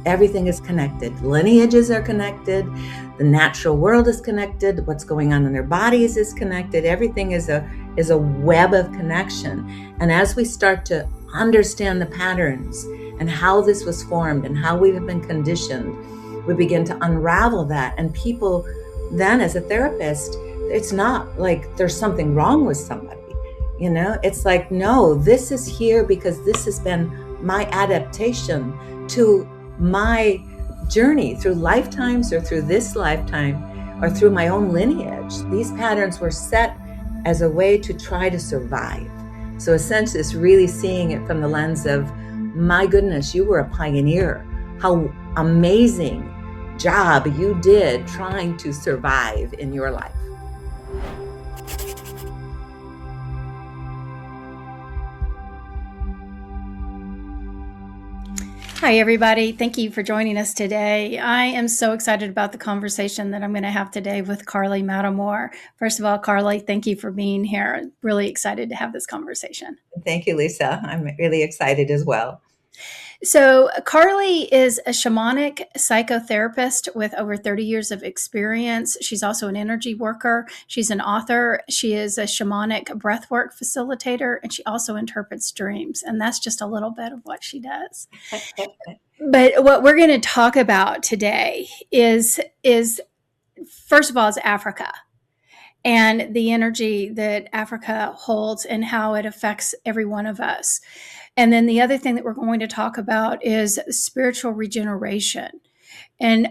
everything is connected. Lineages are connected. The natural world is connected. What's going on in their bodies is connected. Everything is a web of connection. And as we start to understand the patterns and how this was formed and how we have been conditioned, we begin to unravel that. And people then, as a therapist, it's not like there's something wrong with somebody. It's like, no, this is here because this has been my adaptation to my journey through lifetimes or through this lifetime or through my own lineage. These patterns were set as a way to try to survive. So essentially, it's really seeing it from the lens of, my goodness, you were a pioneer. How amazing job you did trying to survive in your life. Hi, everybody. Thank you for joining us today. I am so excited about the conversation that I'm going to have today with Carley Mattimore. First of all, Carley, thank you for being here. Really excited to have this conversation. Thank you, Lisa. I'm really excited as well. So Carley is a shamanic psychotherapist with over 30 years of experience. She's also an energy worker. She's an author. She is a shamanic breathwork facilitator, and she also interprets dreams. And that's just a little bit of what she does. But what we're going to talk about today is first of all, is Africa and the energy that Africa holds and how it affects every one of us. And then the other thing that we're going to talk about is spiritual regeneration. And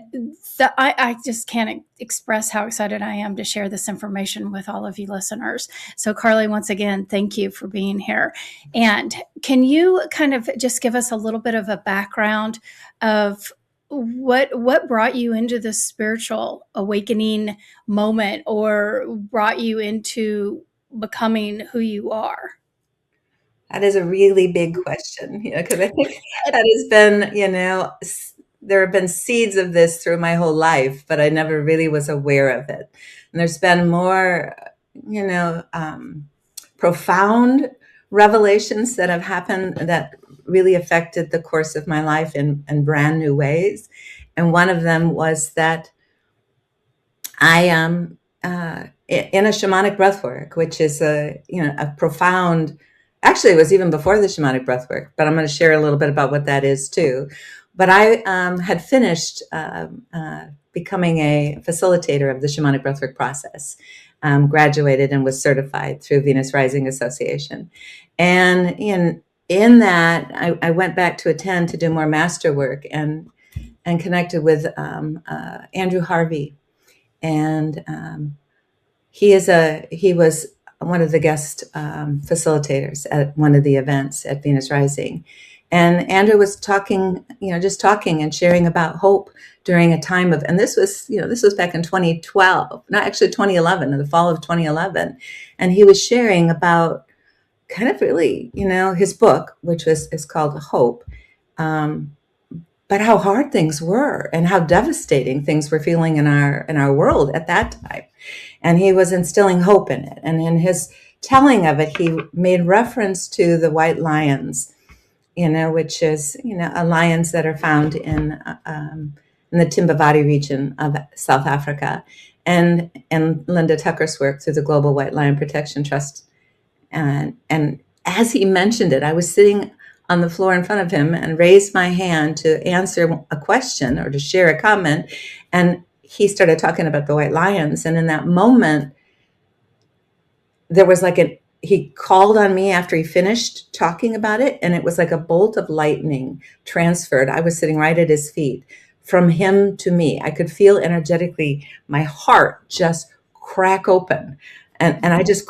I just can't express how excited I am to share this information with all of you listeners. So Carley, once again, thank you for being here. And can you kind of just give us a little bit of a background of what brought you into this spiritual awakening moment, or brought you into becoming who you are? That is a really big question, because I think that has been, there have been seeds of this through my whole life, but I never really was aware of it. And there's been more, profound revelations that have happened that really affected the course of my life in brand new ways. And one of them was that I am in a shamanic breathwork, which is a profound. Actually, it was even before the shamanic breathwork, but I'm going to share a little bit about what that is too. But I had finished becoming a facilitator of the shamanic breathwork process, graduated and was certified through Venus Rising Association. And in that, I went back to attend to do more master work and connected with Andrew Harvey. And he was one of the guest facilitators at one of the events at Venus Rising. And Andrew was talking, just talking and sharing about hope during a time of, and this was back in 2012, not actually 2011, in the fall of 2011. And he was sharing about kind of really, his book, which is called Hope, but how hard things were and how devastating things were feeling in our world at that time. And he was instilling hope in it. And in his telling of it, he made reference to the white lions, which is, lions that are found in the Timbavati region of South Africa. And Linda Tucker's work through the Global White Lion Protection Trust. And as he mentioned it, I was sitting on the floor in front of him and raised my hand to answer a question or to share a comment. And he started talking about the white lions. And in that moment, there was he called on me after he finished talking about it. And it was like a bolt of lightning transferred. I was sitting right at his feet, from him to me. I could feel energetically my heart just crack open. And I just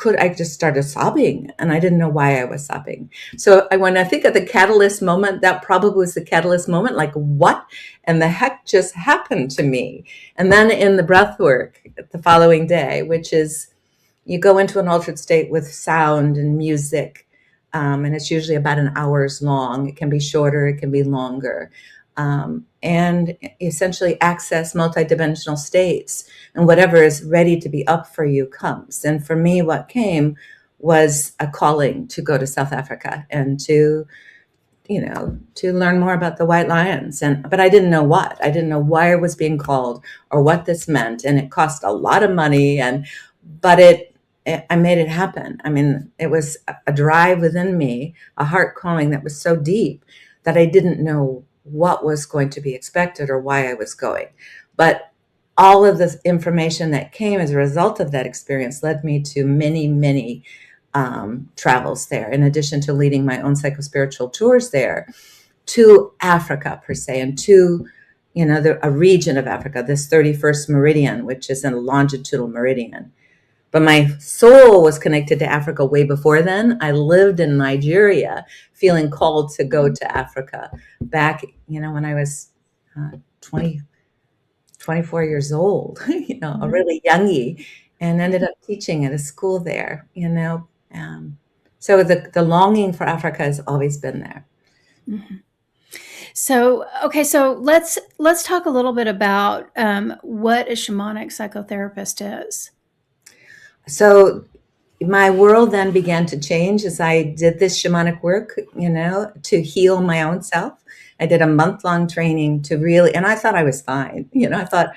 started sobbing, and I didn't know why I was sobbing. So when I think of the catalyst moment, that probably was the catalyst moment. Like, what in the heck just happened to me? And then in the breath work the following day, which is you go into an altered state with sound and music, and it's usually about an hour's long. It can be shorter, it can be longer. And essentially access multidimensional states, and whatever is ready to be up for you comes. And for me, what came was a calling to go to South Africa and to to learn more about the white lions. But I didn't know what. I didn't know why I was being called or what this meant. And it cost a lot of money. But I made it happen. I mean, it was a drive within me, a heart calling that was so deep that I didn't know what was going to be expected or why I was going. But all of the information that came as a result of that experience led me to many, many travels there, in addition to leading my own psychospiritual tours there, to Africa per se, and to a region of Africa, this 31st meridian, which is a longitudinal meridian. But my soul was connected to Africa way before then. I lived in Nigeria feeling called to go to Africa back, when I was 24 years old, a really youngie, and ended up teaching at a school there, so the longing for Africa has always been there. Mm-hmm. So, okay, so let's talk a little bit about what a shamanic psychotherapist is. So my world then began to change as I did this shamanic work, to heal my own self. I did a month-long training to really, and I thought I was fine. I thought,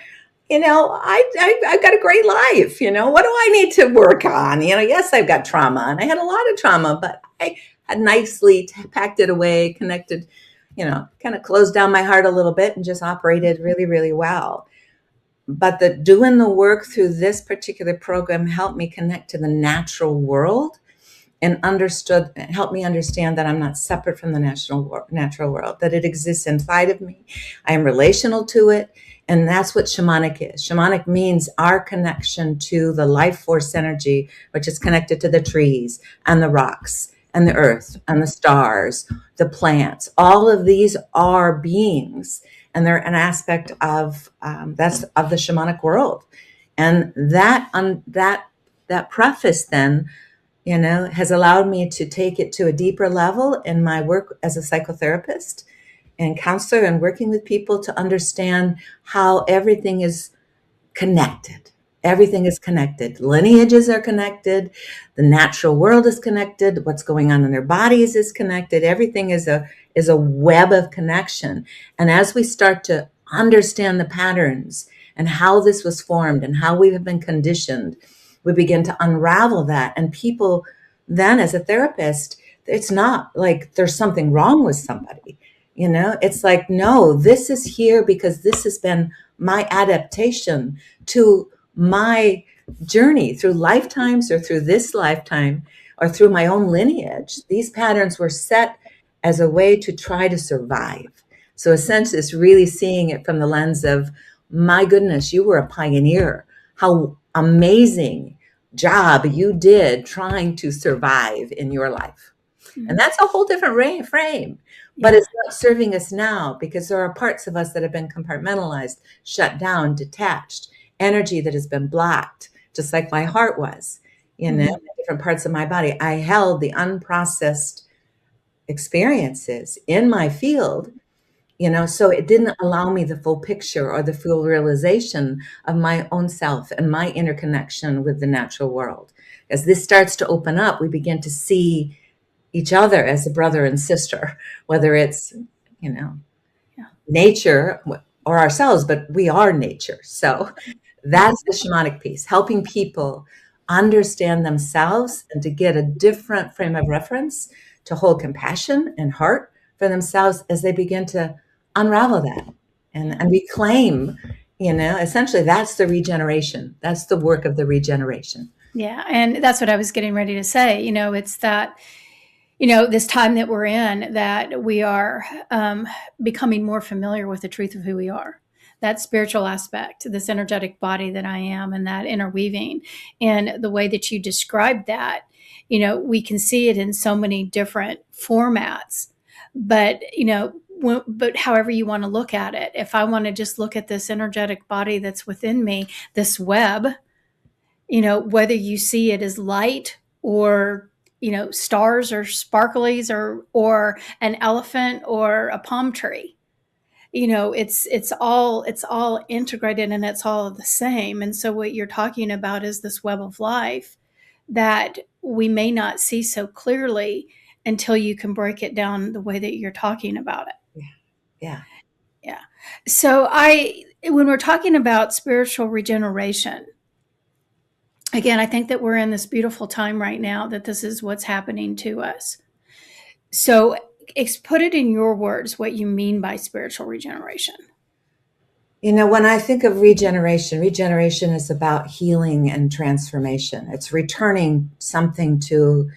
I've got a great life. What do I need to work on? Yes, I've got trauma, and I had a lot of trauma, but I had nicely packed it away, connected, kind of closed down my heart a little bit and just operated really, really well. But doing the work through this particular program helped me connect to the natural world and helped me understand that I'm not separate from the natural world, that it exists inside of me. I am relational to it. And that's what shamanic is. Shamanic means our connection to the life force energy, which is connected to the trees and the rocks and the earth and the stars, the plants. All of these are beings, and they're an aspect of of the shamanic world. And that preface then, has allowed me to take it to a deeper level in my work as a psychotherapist and counselor, and working with people to understand how everything is connected. Everything is connected. Lineages are connected. The natural world is connected. What's going on in their bodies is connected. Everything is a web of connection. And as we start to understand the patterns and how this was formed and how we have been conditioned, we begin to unravel that. And people then, as a therapist, it's not like there's something wrong with somebody. It's like, no, this is here because this has been my adaptation to my journey through lifetimes, or through this lifetime, or through my own lineage. These patterns were set as a way to try to survive. So essentially, it's really seeing it from the lens of, my goodness, you were a pioneer. How amazing job you did trying to survive in your life. And that's a whole different frame. But it's not serving us now, because there are parts of us that have been compartmentalized, shut down, detached, energy that has been blocked, just like my heart was, in different parts of my body. I held the unprocessed experiences in my field, so it didn't allow me the full picture or the full realization of my own self and my interconnection with the natural world. As this starts to open up, we begin to see each other as a brother and sister, whether it's, nature or ourselves, but we are nature. So that's the shamanic piece, helping people understand themselves and to get a different frame of reference, to hold compassion and heart for themselves as they begin to unravel that and reclaim, essentially that's the regeneration. That's the work of the regeneration. Yeah. And that's what I was getting ready to say. It's that, this time that we're in, that we are becoming more familiar with the truth of who we are, that spiritual aspect, this energetic body that I am, and that interweaving. And the way that you described that, we can see it in so many different formats, but, but however you want to look at it, if I want to just look at this energetic body that's within me, this web, whether you see it as light or stars or sparklies or an elephant or a palm tree, it's all integrated and it's all the same. And so what you're talking about is this web of life that we may not see so clearly until you can break it down the way that you're talking about it. Yeah. Yeah. So when we're talking about spiritual regeneration, again, I think that we're in this beautiful time right now that this is what's happening to us. So put it in your words what you mean by spiritual regeneration. When I think of regeneration is about healing and transformation. It's returning something to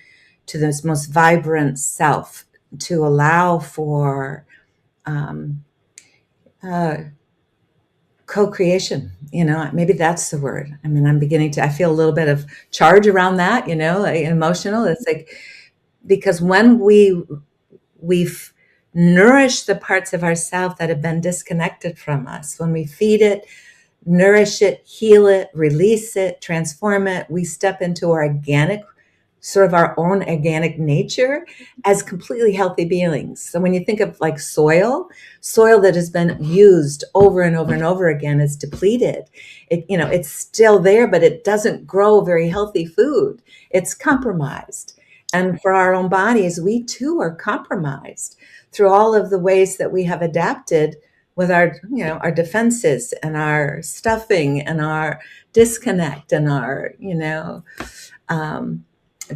this most vibrant self, to allow for co-creation. Maybe that's the word. I mean, I feel a little bit of charge around that, like emotional. It's like, because when we've nourished the parts of ourselves that have been disconnected from us, when we feed it, nourish it, heal it, release it, transform it, we step into our own organic nature as completely healthy beings. So when you think of like soil that has been used over and over and over again is depleted. It's still there, but it doesn't grow very healthy food. It's compromised. And for our own bodies, we too are compromised through all of the ways that we have adapted with our defenses and our stuffing and our disconnect and our,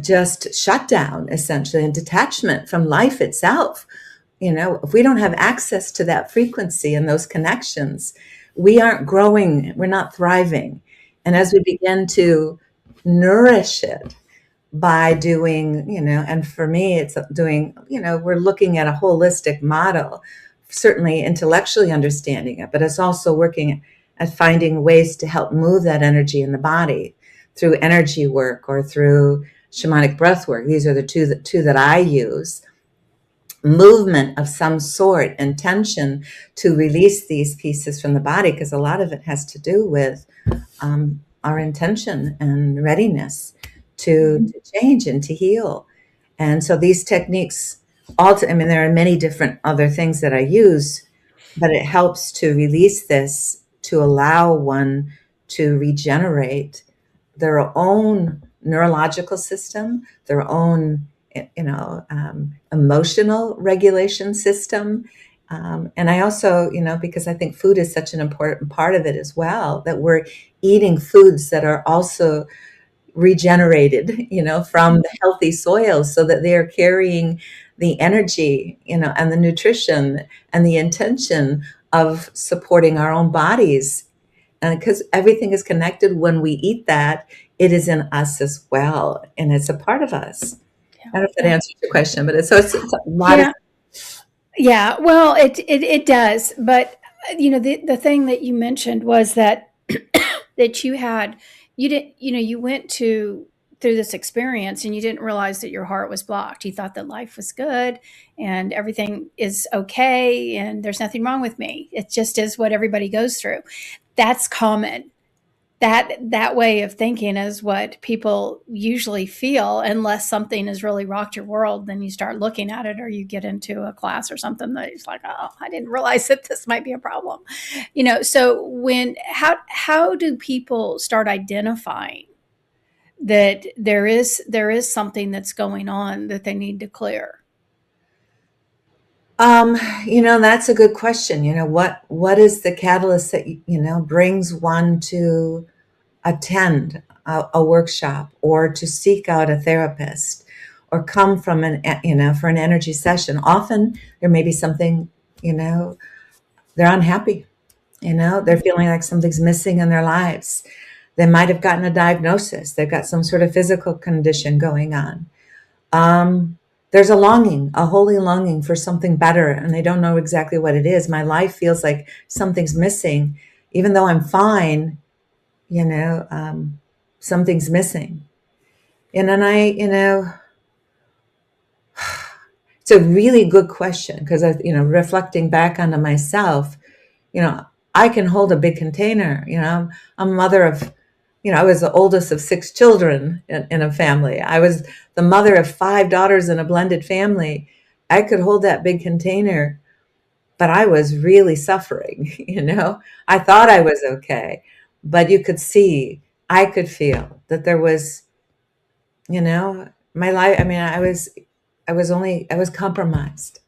just shutdown essentially, and detachment from life itself. If we don't have access to that frequency and those connections, we aren't growing, we're not thriving. And as we begin to nourish it by doing, and for me, it's doing, we're looking at a holistic model, certainly intellectually understanding it, but it's also working at finding ways to help move that energy in the body through energy work or through shamanic breath work. These are the two that I use. Movement of some sort, intention to release these pieces from the body, because a lot of it has to do with our intention and readiness to change and to heal. And so these techniques, there are many different other things that I use, but it helps to release this, to allow one to regenerate their own neurological system, their own, emotional regulation system. And I also, because I think food is such an important part of it as well, that we're eating foods that are also regenerated, from the healthy soils, so that they're carrying the energy, and the nutrition and the intention of supporting our own bodies. And because everything is connected, when we eat that, it is in us as well, and it's a part of us. I don't know if that answers your question, but it's a lot of. Yeah, well, it does. But the thing that you mentioned was that that you went through this experience and you didn't realize that your heart was blocked. You thought that life was good and everything is okay and there's nothing wrong with me. It just is what everybody goes through. That's common. That way of thinking is what people usually feel, unless something has really rocked your world. Then you start looking at it, or you get into a class or something that it's like, oh, I didn't realize that this might be a problem. So how do people start identifying that there is something that's going on that they need to clear? That's a good question. What is the catalyst that brings one to attend a workshop, or to seek out a therapist, or come from for an energy session? Often there may be something, they're unhappy, they're feeling like something's missing in their lives. They might have gotten a diagnosis. They've got some sort of physical condition going on. There's a holy longing for something better, and they don't know exactly what it is. My life feels like something's missing, even though I'm fine. Something's missing. And then it's a really good question, because reflecting back onto myself, I can hold a big container. I'm a mother of, I was the oldest of 6 children in a family. I was the mother of 5 daughters in a blended family. I could hold that big container, but I was really suffering. I thought I was okay, but you could see, I could feel that there was, my life. I was compromised,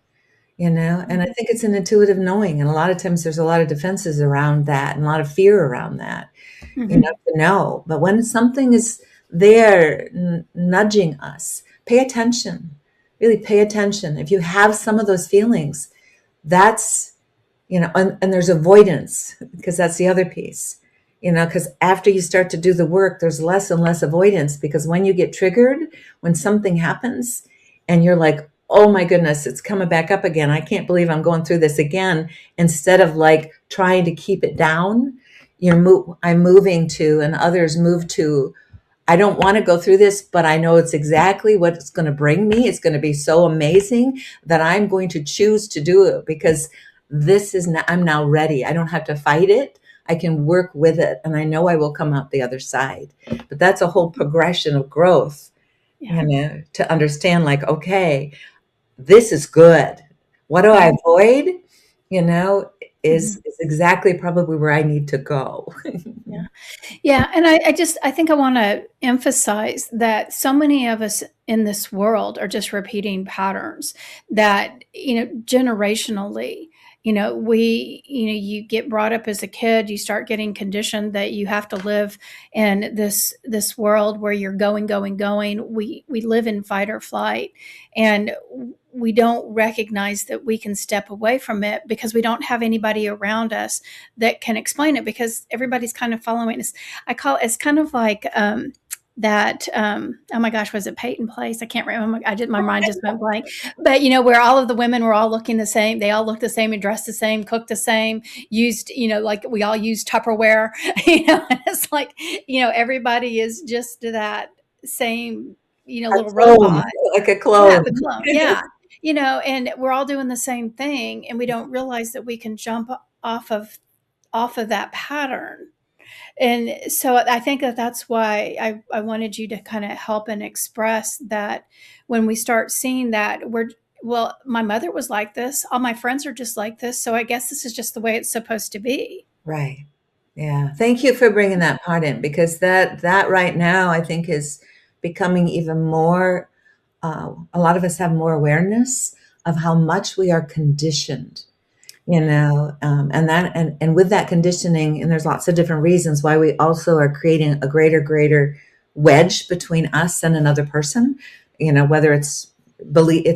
you know, and I think it's an intuitive knowing. And a lot of times there's a lot of defenses around that and a lot of fear around that, you know, Mm-hmm. to know. But when something is there nudging us, pay attention, really pay attention. If you have some of those feelings, that's, you know, and there's avoidance, because that's the other piece, you know, because after you start to do the work, there's less and less avoidance, because when you get triggered, when something happens and you're like, oh my goodness, it's coming back up again. I can't believe I'm going through this again. Instead of like trying to keep it down, I'm moving to, and others move to, I don't want to go through this, but I know it's exactly what it's going to bring me. It's going to be so amazing that I'm going to choose to do it, because I'm now ready. I don't have to fight it. I can work with it, and I know I will come out the other side. But that's a whole progression of growth, Yeah. you know, to understand like, okay, this is good. What do I Mhm. avoid? You know, Mhm. is exactly probably where I need to go. Yeah. Yeah. And I think I want to emphasize that so many of us in this world are just repeating patterns that, generationally, you get brought up as a kid, you start getting conditioned that you have to live in this world where you're going, going, going. We live in fight or flight, and we don't recognize that we can step away from it because we don't have anybody around us that can explain it, because everybody's kind of following us. I call it's kind of like that. Oh my gosh, was it Peyton Place? I can't remember. My mind just went blank. But where all of the women were all looking the same. They all look the same and dressed the same, cooked the same, used like we all use Tupperware. And it's like everybody is just that same A little clone, robot. like a Yeah, clone. the clone. Yeah. And we're all doing the same thing, and we don't realize that we can jump off of that pattern. And so I think that that's why I wanted you to kind of help and express that when we start seeing that well, my mother was like this, all my friends are just like this, so I guess this is just the way it's supposed to be. Right. Yeah. Thank you for bringing that part in, because that right now I think is becoming even more. A lot of us have more awareness of how much we are conditioned, you know, and with that conditioning, and there's lots of different reasons why we also are creating a greater wedge between us and another person, you know, whether it's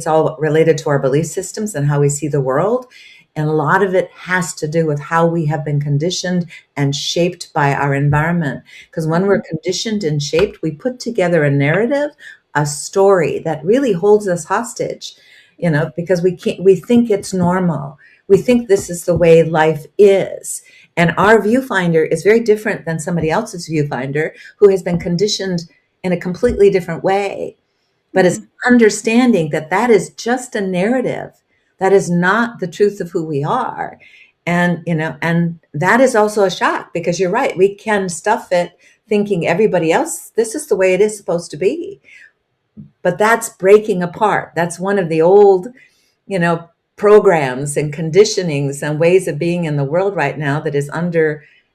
all related to our belief systems and how we see the world. And a lot of it has to do with how we have been conditioned and shaped by our environment. Because when we're conditioned and shaped, we put together a narrative, a story that really holds us hostage, you know, because we think it's normal. We think this is the way life is. And our viewfinder is very different than somebody else's viewfinder who has been conditioned in a completely different way. But it's Mhm. understanding that that is just a narrative. That is not the truth of who we are. And, you know, and that is also a shock, because you're right. We can stuff it thinking everybody else, this is the way it is supposed to be. But that's breaking apart. That's one of the old, you know, programs and conditionings and ways of being in the world right now that is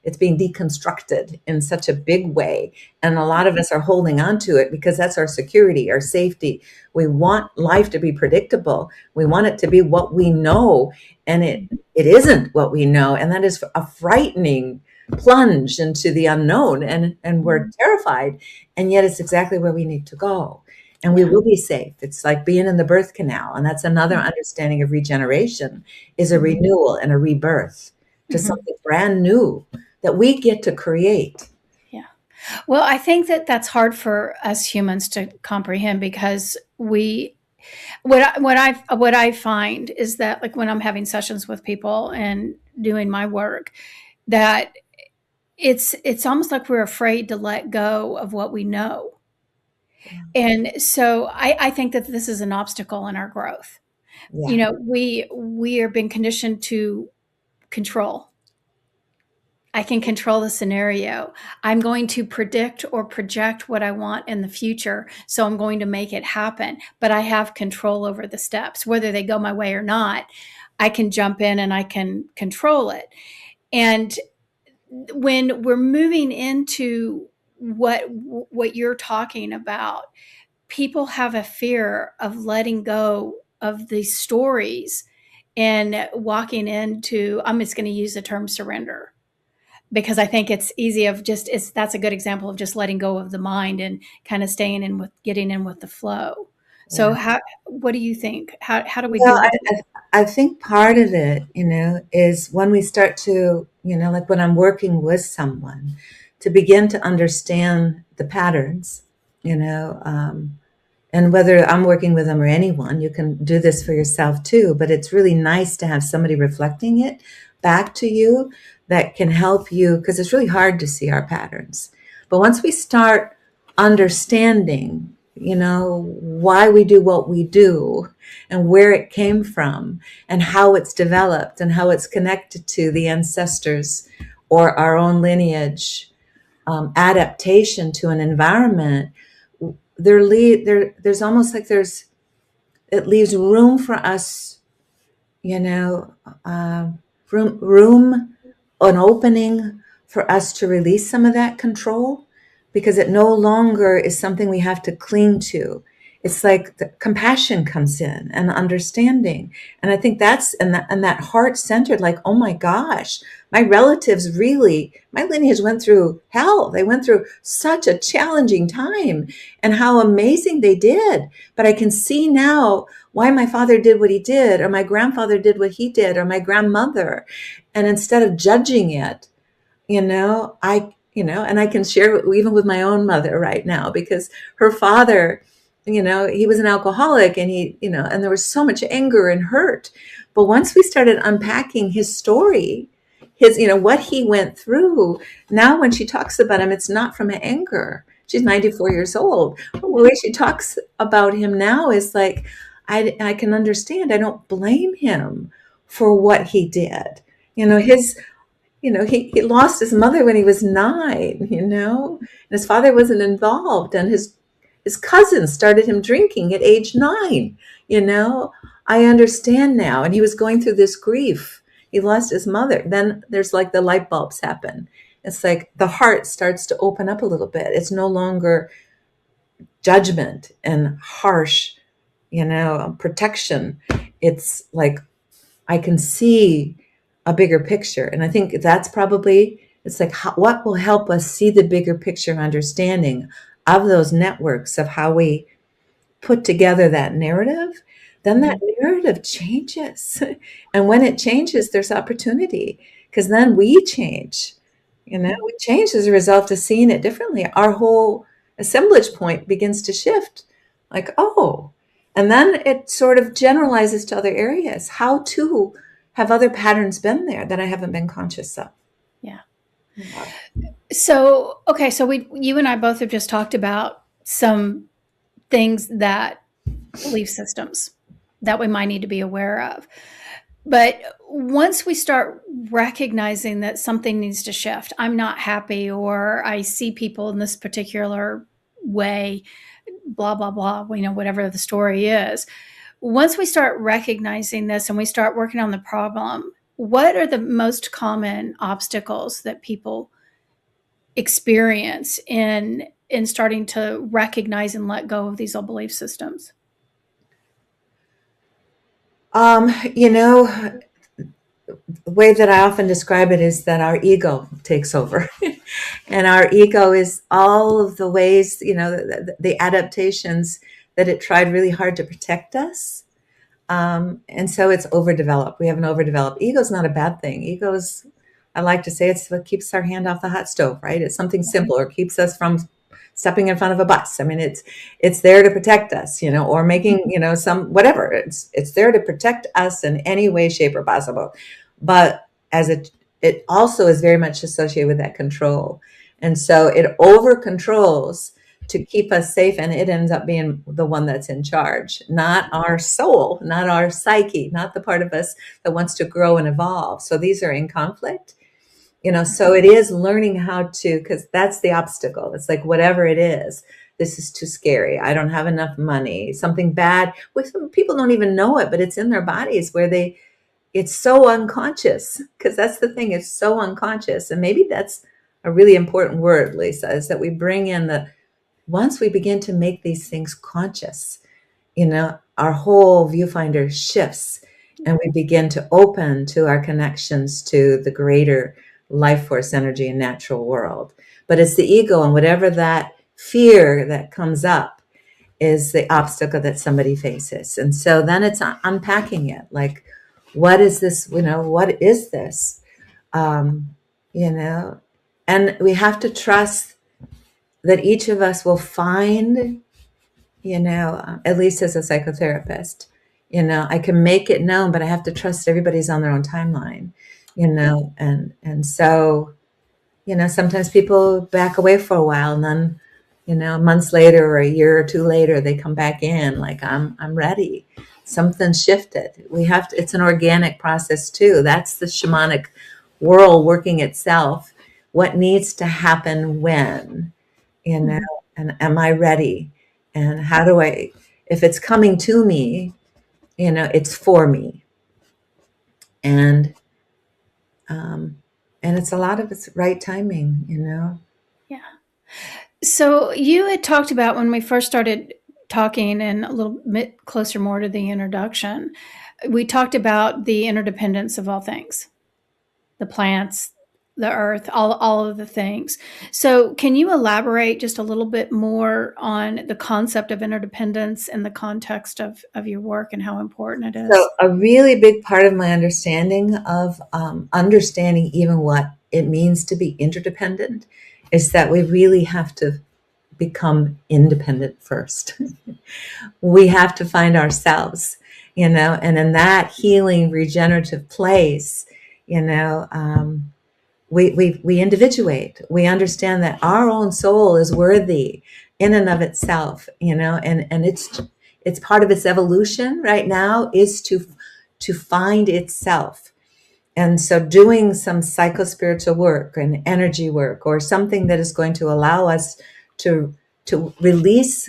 it's being deconstructed in such a big way. And a lot of us are holding on to it because that's our security, our safety. We want life to be predictable. We want it to be what we know. And it isn't what we know. And that is a frightening plunge into the unknown. And we're terrified. And yet it's exactly where we need to go, and we Yeah. will be safe. It's like being in the birth canal. And that's another understanding of regeneration, is a Mhm. renewal and a rebirth to Mhm. something brand new that we get to create. Yeah. Well, I think that that's hard for us humans to comprehend, because what I find is that, like, when I'm having sessions with people and doing my work, that it's almost like we're afraid to let go of what we know. And so I think that this is an obstacle in our growth. Yeah. We are being conditioned to control. I can control the scenario. I'm going to predict or project what I want in the future. So I'm going to make it happen. But I have control over the steps, whether they go my way or not. I can jump in and I can control it. And when we're moving into what you're talking about, people have a fear of letting go of these stories and walking into, I'm just going to use the term surrender, because I think it's easy of just, that's a good example of just letting go of the mind and kind of staying in with, getting in with the flow. So what do you think? How do we Well, do that? I think part of it, is when we start to, like when I'm working with someone, to begin to understand the patterns, and whether I'm working with them or anyone, you can do this for yourself too. But it's really nice to have somebody reflecting it back to you that can help you, because it's really hard to see our patterns. But once we start understanding, why we do what we do and where it came from and how it's developed and how it's connected to the ancestors or our own lineage, adaptation to an environment, there's almost like it leaves room for us, you know, room, an opening for us to release some of that control, because it no longer is something we have to cling to. It's like the compassion comes in and understanding. And I think that's, and that heart centered, like, oh my gosh, my relatives really, my lineage went through hell. They went through such a challenging time, and how amazing they did. But I can see now why my father did what he did, or my grandfather did what he did, or my grandmother. And instead of judging it, and I can share even with my own mother right now, because her father, he was an alcoholic, and and there was so much anger and hurt. But once we started unpacking his story, what he went through, now when she talks about him, it's not from anger. She's 94 years old. But the way she talks about him now is like, I can understand. I don't blame him for what he did. He lost his mother when he was 9, and his father wasn't involved, and his cousin started him drinking at age 9. I understand now. And he was going through this grief. He lost his mother. Then there's like the light bulbs happen. It's like the heart starts to open up a little bit. It's no longer judgment and harsh, protection. It's like, I can see a bigger picture. And I think that's probably, it's like, what will help us see the bigger picture understanding of those networks of how we put together that narrative. Then that narrative changes. And when it changes, there's opportunity, because then we change. We change as a result of seeing it differently. Our whole assemblage point begins to shift. Like, oh, and then it sort of generalizes to other areas. How to have other patterns been there that I haven't been conscious of? Yeah. So, okay. So you and I both have just talked about some things that belief systems that we might need to be aware of. But once we start recognizing that something needs to shift, I'm not happy, or I see people in this particular way, blah, blah, blah, whatever the story is. Once we start recognizing this and we start working on the problem, what are the most common obstacles that people experience in starting to recognize and let go of these old belief systems? The way that I often describe it is that our ego takes over. And our ego is all of the ways, the adaptations that it tried really hard to protect us. And so it's overdeveloped. We have an overdeveloped ego. Is not a bad thing. Ego's, I like to say, it's what keeps our hand off the hot stove, right? It's something simple, or keeps us from stepping in front of a bus. I mean, it's there to protect us, or making, some, whatever. It's there to protect us in any way, shape, or possible. But it also is very much associated with that control. And so it over controls to keep us safe, and it ends up being the one that's in charge, not our soul, not our psyche, not the part of us that wants to grow and evolve. So these are in conflict. So it is learning how to, because that's the obstacle. It's like, whatever it is, this is too scary. I don't have enough money, something bad. Well, some people don't even know it, but it's in their bodies where it's so unconscious, because that's the thing. It's so unconscious. And maybe that's a really important word, Lisa, is that we bring in once we begin to make these things conscious, our whole viewfinder shifts, and we begin to open to our connections to the greater life force energy and natural world. But it's the ego, and whatever that fear that comes up is the obstacle that somebody faces. And so then it's unpacking it. Like, what is this? What is this? Um, and we have to trust that each of us will find, at least as a psychotherapist, I can make it known, but I have to trust everybody's on their own timeline, and so, sometimes people back away for a while, and then, months later or a year or two later, they come back in like, I'm ready. Something shifted. It's an organic process too. That's the shamanic world working itself. What needs to happen when, and am I ready? And how do if it's coming to me, it's for me. And it's a lot of it's right timing, Yeah. So you had talked about, when we first started talking and a little bit closer more to the introduction, we talked about the interdependence of all things, the plants, the earth, all of the things. So can you elaborate just a little bit more on the concept of interdependence in the context of your work and how important it is? So a really big part of my understanding of understanding even what it means to be interdependent is that we really have to become independent first. We have to find ourselves, and in that healing, regenerative place, we individuate. We understand that our own soul is worthy in and of itself, and it's part of its evolution right now is to find itself. And so doing some psychospiritual work and energy work, or something that is going to allow us to release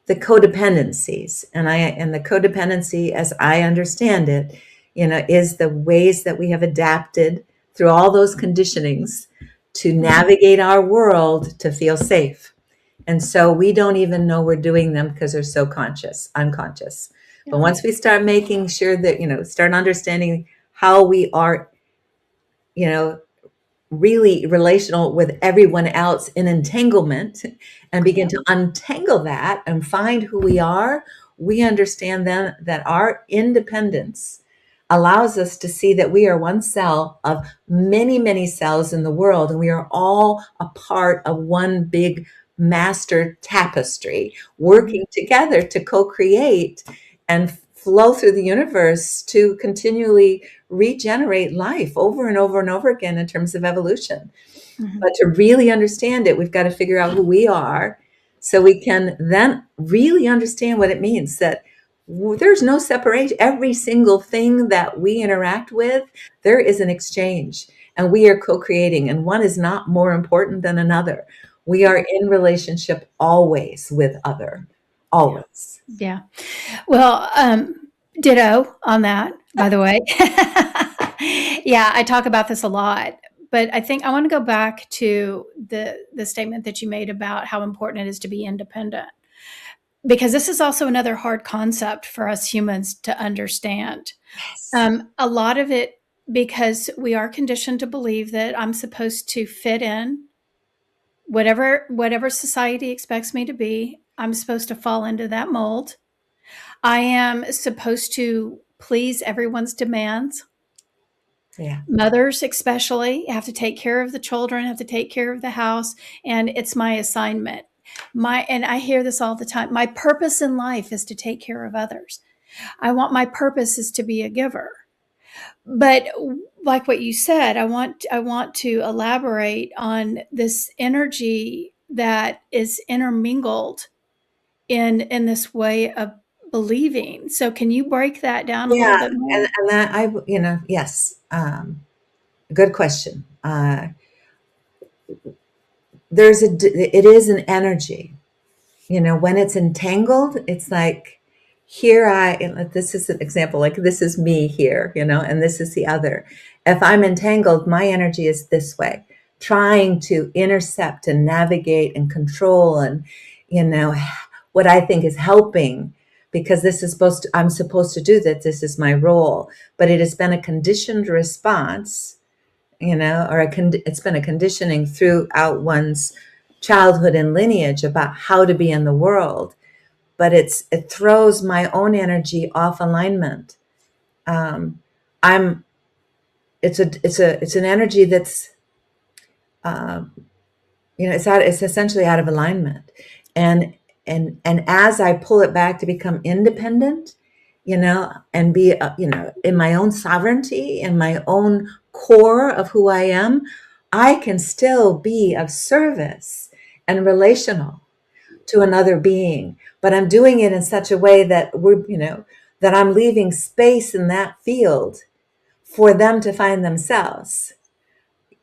the codependencies, and the codependency, as I understand it, is the ways that we have adapted through all those conditionings to navigate our world to feel safe. And so we don't even know we're doing them because they're so unconscious. Yeah. But once we start making sure that, start understanding how we are, really relational with everyone else in entanglement, and begin to untangle that and find who we are, we understand then that our independence allows us to see that we are one cell of many, many cells in the world, and we are all a part of one big master tapestry, working together to co-create and flow through the universe to continually regenerate life over and over and over again in terms of evolution. Mm-hmm. But to really understand it, we've got to figure out who we are, so we can then really understand what it means that there's no separation. Every single thing that we interact with, there is an exchange, and we are co-creating, and one is not more important than another. We are in relationship always with other, always. Yeah. Well, ditto on that, by the way. Yeah, I talk about this a lot, but I think I want to go back to the statement that you made about how important it is to be independent, because this is also another hard concept for us humans to understand. Yes. A lot of it because we are conditioned to believe that I'm supposed to fit in whatever society expects me to be. I'm supposed to fall into that mold. I am supposed to please everyone's demands. Yeah. Mothers especially have to take care of the children, have to take care of the house, and it's my assignment. And I hear this all the time. My purpose in life is to take care of others. My purpose is to be a giver. But like what you said, I want to elaborate on this energy that is intermingled in this way of believing. So can you break that down a little bit more? And that yes. Good question. It is an energy, when it's entangled, it's like, this is an example, like this is me here, and this is the other. If I'm entangled, my energy is this way, trying to intercept and navigate and control and, what I think is helping, because I'm supposed to do that. This is my role, but it has been a conditioned response, it's been a conditioning throughout one's childhood and lineage about how to be in the world. But it throws my own energy off alignment. Um, I'm, it's an energy that's, uh, it's essentially out of alignment. And as I pull it back to become independent, and be, in my own sovereignty, in my own core of who I am, I can still be of service and relational to another being. But I'm doing it in such a way that that I'm leaving space in that field for them to find themselves.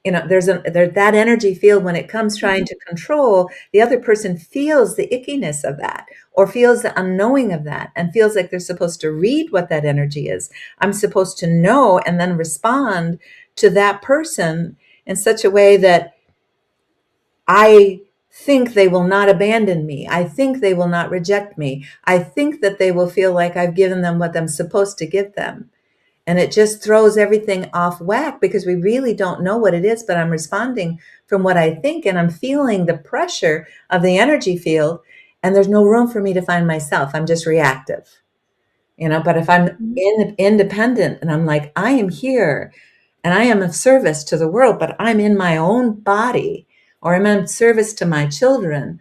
There's that energy field. When it comes trying to control, the other person feels the ickiness of that, or feels the unknowing of that, and feels like they're supposed to read what that energy is. I'm supposed to know and then respond to that person in such a way that I think they will not abandon me. I think they will not reject me. I think that they will feel like I've given them what I'm supposed to give them. And it just throws everything off whack, because we really don't know what it is, but I'm responding from what I think, and I'm feeling the pressure of the energy field, and there's no room for me to find myself. I'm just reactive, but if I'm independent and I'm like, I am here and I am of service to the world, but I'm in my own body, or I'm in service to my children,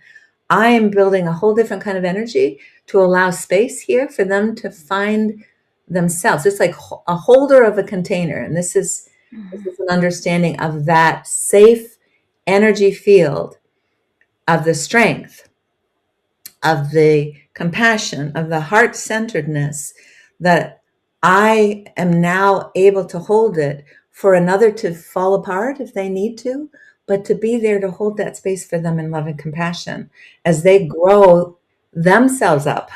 I am building a whole different kind of energy to allow space here for them to find themselves. It's like a holder of a container. And this is an understanding of that safe energy field, of the strength, of the compassion, of the heart-centeredness, that I am now able to hold it for another to fall apart if they need to, but to be there to hold that space for them in love and compassion as they grow themselves up,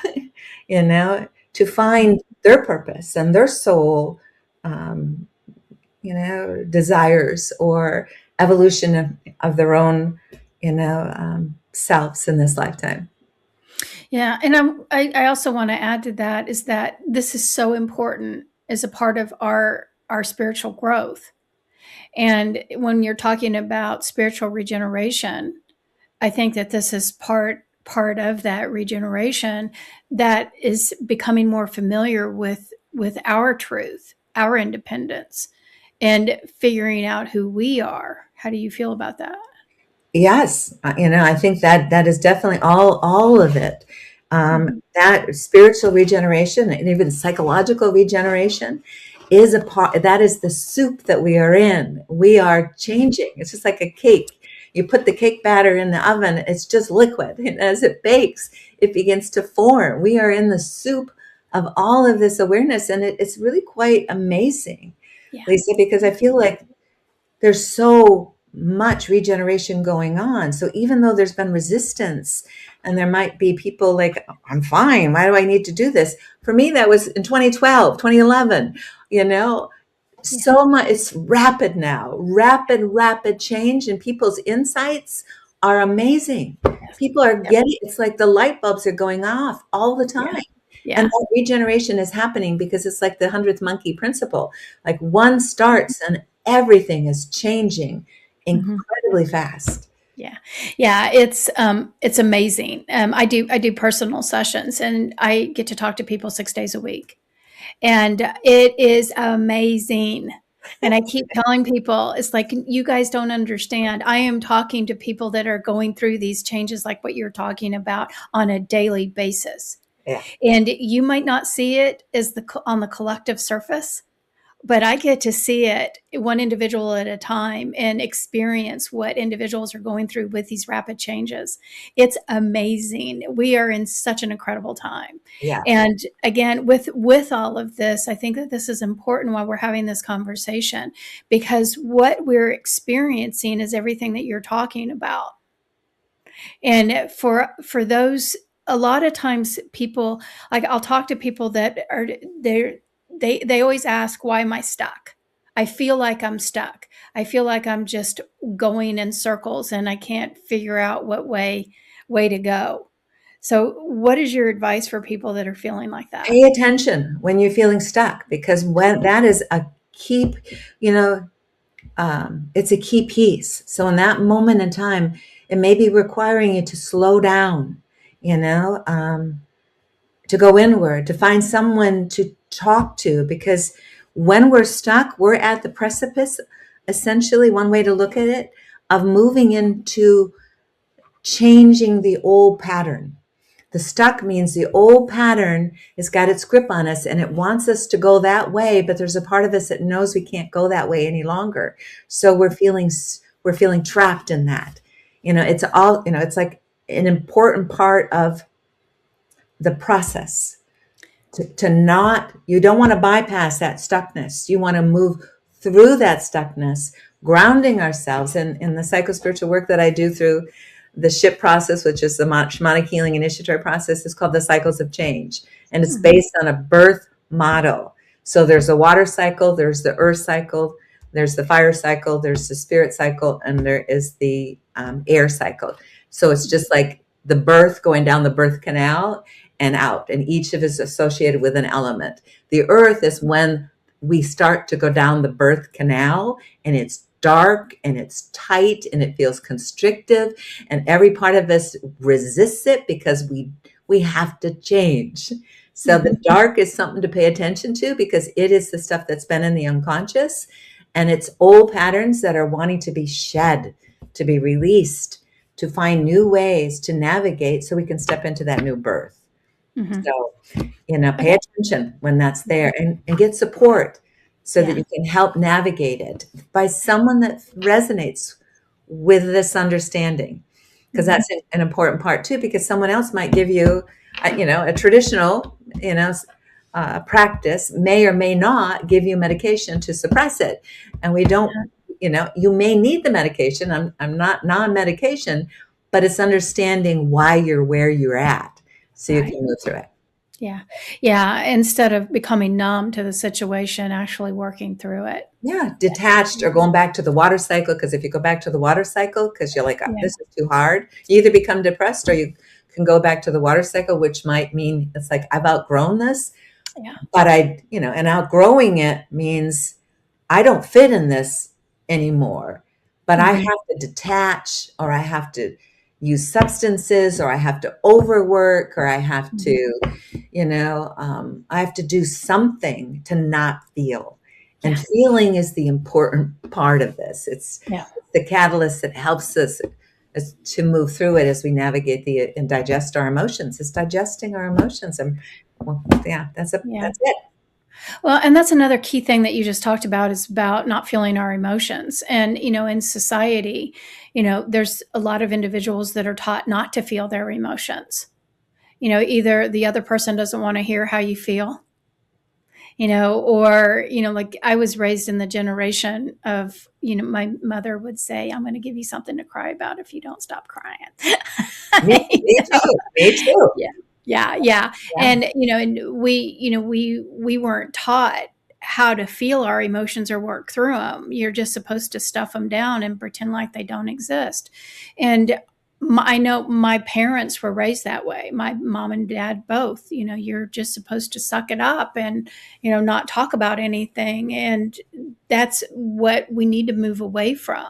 to find their purpose and their soul, desires, or evolution of their own, selves in this lifetime. Yeah, and I also want to add to that is that this is so important as a part of our spiritual growth. And when you're talking about spiritual regeneration, I think that this is part of that regeneration, that is becoming more familiar with our truth, our independence, and figuring out who we are. How do you feel about that? Yes, I think that is definitely all of it. That spiritual regeneration and even psychological regeneration is a part. That is the soup that we are in. We are changing. It's just like a cake. You put the cake batter in the oven, it's just liquid, and as it bakes, it begins to form. We are in the soup of all of this awareness, and it's really quite amazing, Yeah. Lisa, because I feel like there's so much regeneration going on. So even though there's been resistance, and there might be people like, I'm fine, why do I need to do this? For me, that was in 2012, 2011, so much. It's rapid now, rapid change, and people's insights are amazing. People are getting, it's like the light bulbs are going off all the time. Yeah. And that regeneration is happening because it's like the 100th monkey principle. Like one starts and everything is changing incredibly fast. Yeah, it's amazing. I do personal sessions, and I get to talk to people 6 days a week, and it is amazing. And I keep telling people, it's like, you guys don't understand. I am talking to people that are going through these changes, like what you're talking about, on a daily basis. Yeah. And you might not see it as on the collective surface, but I get to see it one individual at a time and experience what individuals are going through with these rapid changes. It's amazing. We are in such an incredible time. Yeah. And again, with all of this, I think that this is important while we're having this conversation, because what we're experiencing is everything that you're talking about. And for those, a lot of times people, like, I'll talk to people that are they always ask, why am I stuck? I feel like I'm stuck. I feel like I'm just going in circles and I can't figure out what way to go. So, what is your advice for people that are feeling like that? Pay attention when you're feeling stuck, because when that is a key, you know, it's a key piece. So in that moment in time, it may be requiring you to slow down, you know, to go inward, to find someone to talk to, because when we're stuck, we're at the precipice, essentially, one way to look at it, of moving into changing the old pattern. The stuck means the old pattern has got its grip on us and it wants us to go that way, but there's a part of us that knows we can't go that way any longer. So we're feeling trapped in that. It's all, it's like an important part of the process to not, you don't want to bypass that stuckness. You want to move through that stuckness, grounding ourselves in the psychospiritual work that I do through the SHIP process, which is the shamanic healing initiatory process, is called the cycles of change. And it's based on a birth model. So there's the water cycle, there's the earth cycle, there's the fire cycle, there's the spirit cycle, and there is the air cycle. So it's just like the birth going down the birth canal and out, and each of us is associated with an element. The earth is when we start to go down the birth canal, and it's dark and it's tight and it feels constrictive, and every part of us resists it because we have to change. So the dark is something to pay attention to, because it is the stuff that's been in the unconscious, and it's old patterns that are wanting to be shed, to be released, to find new ways to navigate so we can step into that new birth. So, pay attention when that's there, and get support so that you can help navigate it by someone that resonates with this understanding. Because that's an important part too, because someone else might give you, a traditional, practice may or may not give you medication to suppress it. And we don't, you may need the medication. I'm not non-medication, but it's understanding why you're where you're at, so you can move through it. Yeah. Yeah. Instead of becoming numb to the situation, actually working through it. Yeah. Detached, or going back to the water cycle. Because if you go back to the water cycle, because you're like, oh, this is too hard, you either become depressed, or you can go back to the water cycle, which might mean it's like, I've outgrown this. Yeah. But and outgrowing it means I don't fit in this anymore, but I have to detach, or I have to use substances, or I have to overwork, or I have to, I have to do something to not feel. And feeling is the important part of this. It's the catalyst that helps us to move through it as we navigate and digest our emotions. It's digesting our emotions. And that's it. Well, and that's another key thing that you just talked about, is about not feeling our emotions. And, in society, there's a lot of individuals that are taught not to feel their emotions. Either the other person doesn't want to hear how you feel, or, like I was raised in the generation of, my mother would say, I'm going to give you something to cry about if you don't stop crying. Me too. Me too. Yeah. And, and we weren't taught how to feel our emotions or work through them. You're just supposed to stuff them down and pretend like they don't exist. And I know my parents were raised that way. My mom and dad both. You're just supposed to suck it up and, not talk about anything. And that's what we need to move away from.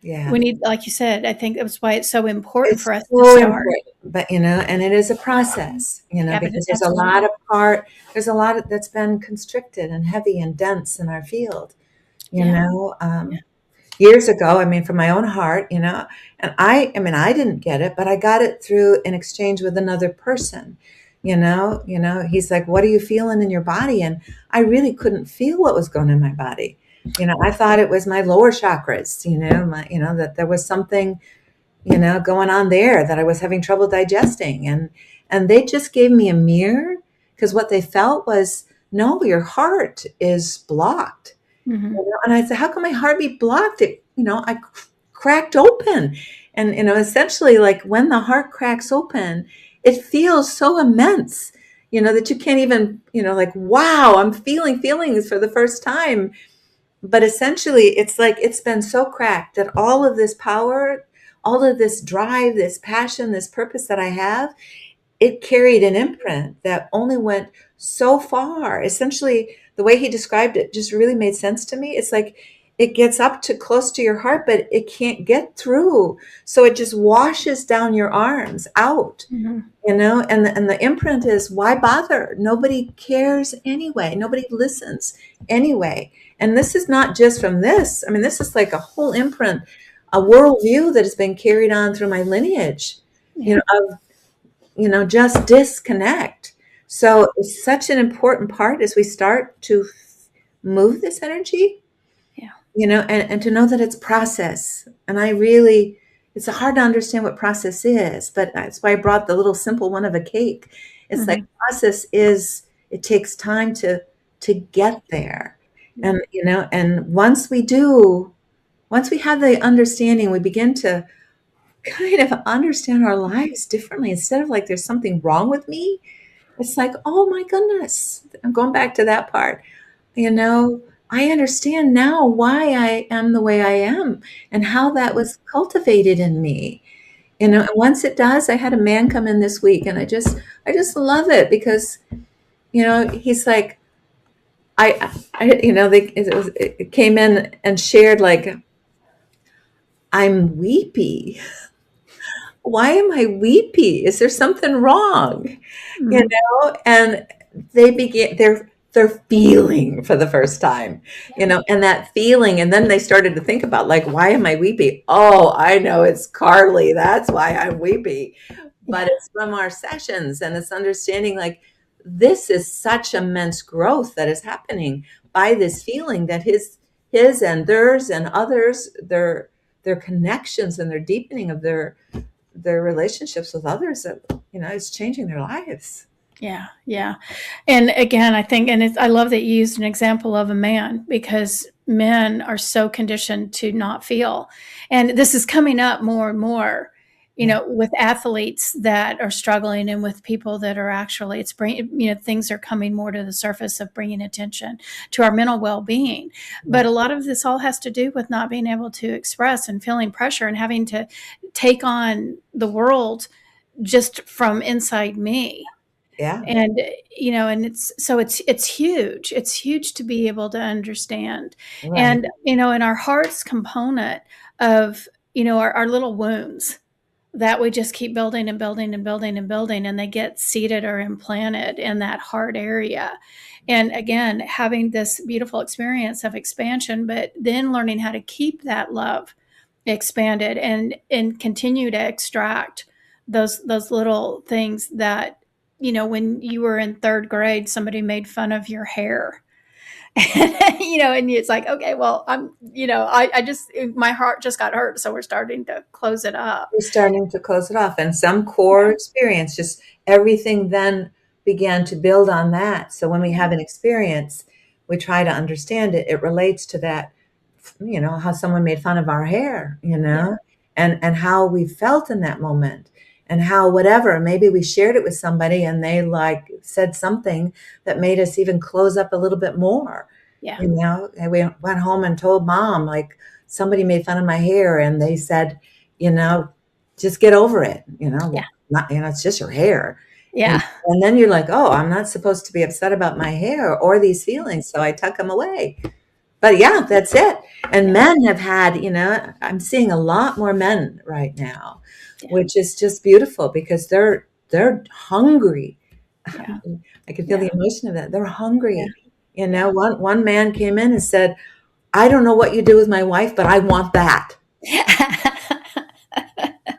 Yeah. We need, like you said, I think that's why it's so important for us so to start. But, and it is a process, because there's a lot that's been constricted and heavy and dense in our field, years ago, from my own heart, and I didn't get it, but I got it through an exchange with another person. He's like, what are you feeling in your body? And I really couldn't feel what was going on in my body. I thought it was my lower chakras, that there was something, going on there that I was having trouble digesting. And they just gave me a mirror, because what they felt was, no, your heart is blocked. And I said, how can my heart be blocked? I cracked open. And, essentially, like when the heart cracks open, it feels so immense, that you can't even, like, wow, I'm feeling feelings for the first time. But essentially, it's like it's been so cracked that all of this power all of this drive, this passion, this purpose that I have, it carried an imprint that only went so far. Essentially, the way he described it just really made sense to me. It's like it gets up to close to your heart, but it can't get through. So it just washes down your arms out, and the imprint is, why bother? Nobody cares anyway. Nobody listens anyway. And this is not just from this. I mean, this is like a whole imprint, a worldview that has been carried on through my lineage, of just disconnect. So it's such an important part as we start to move this energy, and to know that it's process. And it's hard to understand what process is, but that's why I brought the little simple one of a cake. It's like process it takes time to get there. And, and once we have the understanding, we begin to kind of understand our lives differently. Instead of like, there's something wrong with me, it's like, oh my goodness, I'm going back to that part. I understand now why I am the way I am and how that was cultivated in me. And once it does, I had a man come in this week, and I just love it because, he's like, it came in and shared like, I'm weepy. Why am I weepy? Is there something wrong? And they began, they're feeling for the first time, and that feeling. And then they started to think about like, why am I weepy? Oh, I know, it's Carley. That's why I'm weepy. But it's from our sessions, and it's understanding like, this is such immense growth that is happening by this feeling that his and theirs and others, their connections and their deepening of their relationships with others, that is changing their lives. Yeah. And again, I think, and I love that you used an example of a man, because men are so conditioned to not feel. And this is coming up more and more, with athletes that are struggling, and with people that are actually, it's bringing, things are coming more to the surface of bringing attention to our mental well-being. But a lot of this all has to do with not being able to express and feeling pressure and having to take on the world just from inside me. Yeah. And, and it's huge. It's huge to be able to understand. Right. And, in our heart's component of, our little wounds that we just keep building and building and building and building, and they get seated or implanted in that heart area. And again, having this beautiful experience of expansion, but then learning how to keep that love expanded and continue to extract those little things that, when you were in third grade, somebody made fun of your hair. And it's like, okay, well, my heart just got hurt. So we're starting to close it up. We're starting to close it off. And some core experience, just everything then began to build on that. So when we have an experience, we try to understand it. It relates to that, how someone made fun of our hair, and how we felt in that moment. And how whatever, maybe we shared it with somebody and they like said something that made us even close up a little bit more. Yeah. And we went home and told mom, like, somebody made fun of my hair, and they said, just get over it. Not, it's just your hair. Yeah. And then you're like, oh, I'm not supposed to be upset about my hair or these feelings. So I tuck them away. But yeah, that's it. And men have had, I'm seeing a lot more men right now, which is just beautiful because they're hungry. Yeah. I can feel the emotion of that. They're hungry. One man came in and said, I don't know what you do with my wife, but I want that.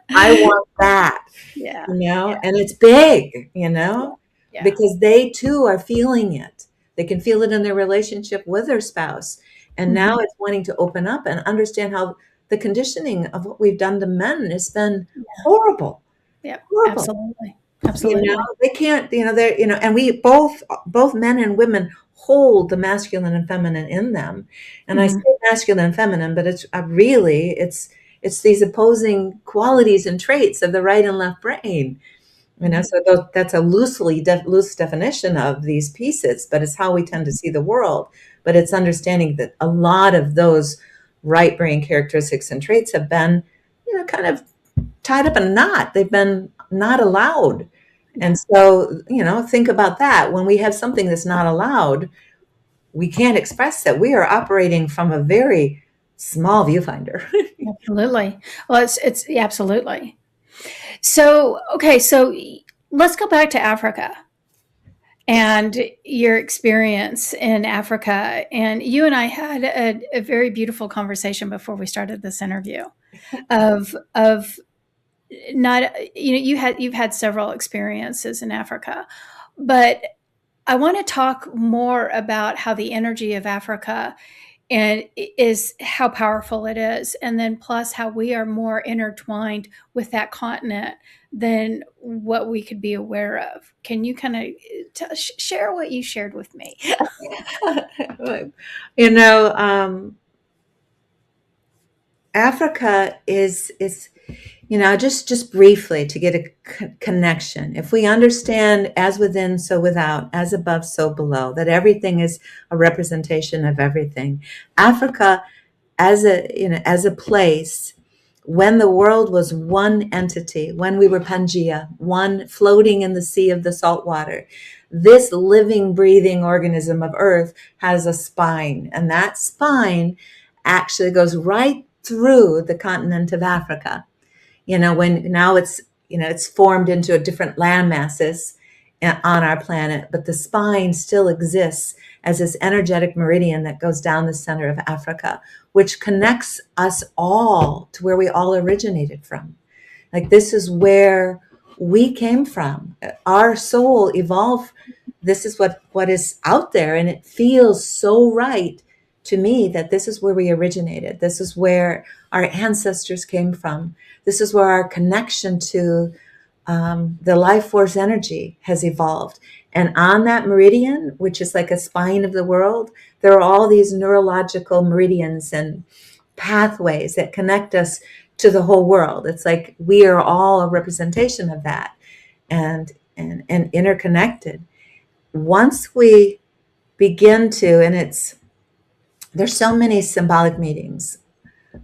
I want that. Yeah. And it's big, because they too are feeling it. They can feel it in their relationship with their spouse. And now it's wanting to open up and understand how the conditioning of what we've done to men has been horrible. Yeah, horrible. Absolutely. They can't, and we both men and women hold the masculine and feminine in them. And I say masculine and feminine, but it's really, it's these opposing qualities and traits of the right and left brain. So that's a loose definition of these pieces, but it's how we tend to see the world. But it's understanding that a lot of those right brain characteristics and traits have been, kind of tied up in a knot. They've been not allowed. And so, think about that. When we have something that's not allowed, we can't express that. We are operating from a very small viewfinder. Absolutely. Well, it's yeah, absolutely. So, okay, so let's go back to Africa and your experience in Africa. And you and I had a very beautiful conversation before we started this interview of not, you've had several experiences in Africa, but I want to talk more about how the energy of Africa and is how powerful it is, and then plus how we are more intertwined with that continent than what we could be aware of. Can you kind of share what you shared with me? you know, Africa is just briefly to get a connection. If we understand as within, so without, as above, so below, that everything is a representation of everything. Africa as a place, when the world was one entity, when we were Pangea, one floating in the sea of the salt water, this living, breathing organism of earth has a spine, and that spine actually goes right through the continent of Africa. When now it's formed into a different land masses on our planet, but the spine still exists as this energetic meridian that goes down the center of Africa, which connects us all to where we all originated from. Like, this is where we came from. Our soul evolved. This is what is out there, and it feels so right to me that this is where we originated. This is where our ancestors came from. This is where our connection to the life force energy has evolved. And on that meridian, which is like a spine of the world, there are all these neurological meridians and pathways that connect us to the whole world. It's like we are all a representation of that, and interconnected. Once we begin to, there's so many symbolic meanings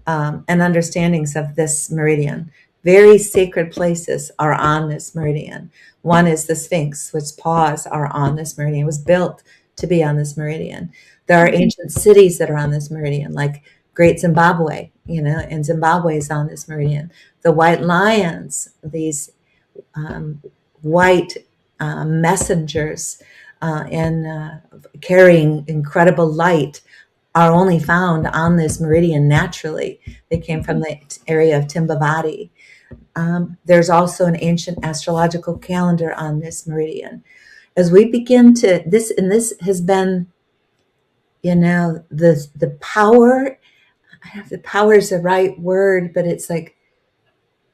and understandings of this meridian. Very sacred places are on this meridian. One is the Sphinx, which paws are on this meridian. It was built to be on this meridian. There are ancient cities that are on this meridian, like Great Zimbabwe, and Zimbabwe is on this meridian. The white lions, these white messengers and carrying incredible light, are only found on this meridian naturally. They came from the area of Timbavati. There's also an ancient astrological calendar on this meridian. As we begin to, this has been, the power, I don't know if the power is the right word, but it's like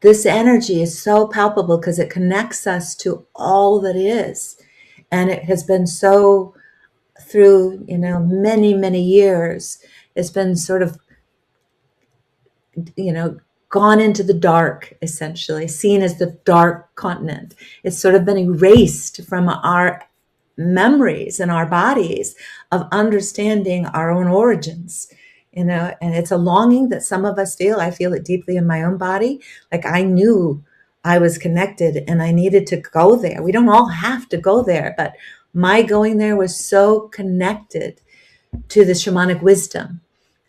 this energy is so palpable because it connects us to all that is. And it has been so, through many, many years, it's been sort of gone into the dark, essentially seen as the dark continent. It's sort of been erased from our memories and our bodies of understanding our own origins, and it's a longing that some of us feel. I feel it deeply in my own body. Like, I knew I was connected and I needed to go there. We don't all have to go there, but my going there was so connected to the shamanic wisdom.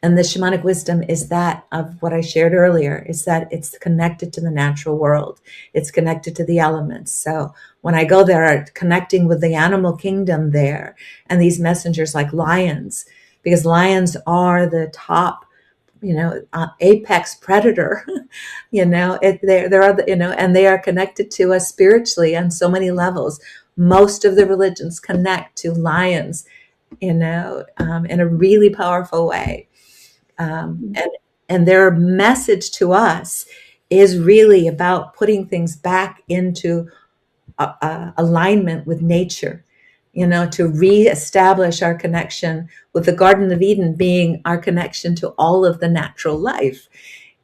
And the shamanic wisdom is that of what I shared earlier, is that it's connected to the natural world. It's connected to the elements. So when I go there, I'm connecting with the animal kingdom there, and these messengers like lions, because lions are the top, apex predator, and they are connected to us spiritually on so many levels. Most of the religions connect to lions, in a really powerful way. And their message to us is really about putting things back into alignment with nature, to reestablish our connection with the Garden of Eden being our connection to all of the natural life.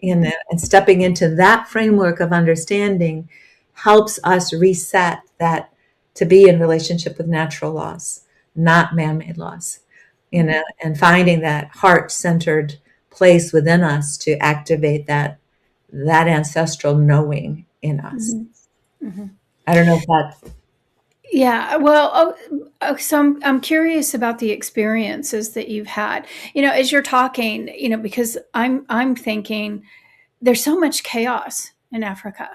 And stepping into that framework of understanding helps us reset that, to be in relationship with natural laws, not man-made laws, and finding that heart-centered place within us to activate that that ancestral knowing in us. Mm-hmm. Mm-hmm. I don't know if that. Yeah, well, so I'm curious about the experiences that you've had. As you're talking, because I'm thinking there's so much chaos in Africa.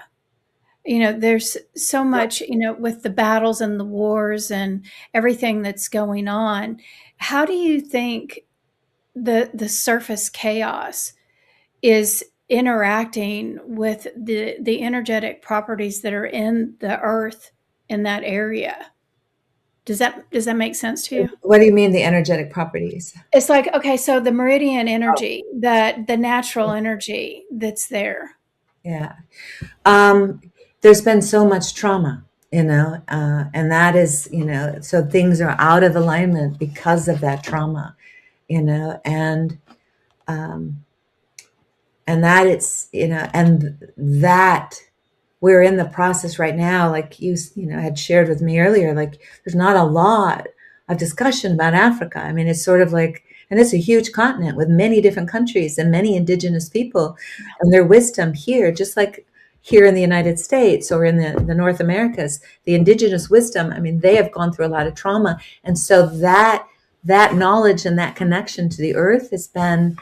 There's so much, with the battles and the wars and everything that's going on. How do you think the surface chaos is interacting with the energetic properties that are in the earth in that area? Does that make sense to you? What do you mean the energetic properties? It's like, okay, so the meridian energy, that the natural energy that's there. Yeah. Um, there's been so much trauma, and that is, so things are out of alignment because of that trauma, um, and that it's, and that we're in the process right now, like had shared with me earlier, like there's not a lot of discussion about Africa. I mean, it's sort of like, and it's a huge continent with many different countries and many indigenous people and their wisdom here, just like here in the United States or in the North Americas, the indigenous wisdom, I mean, they have gone through a lot of trauma. And so that knowledge and that connection to the earth has been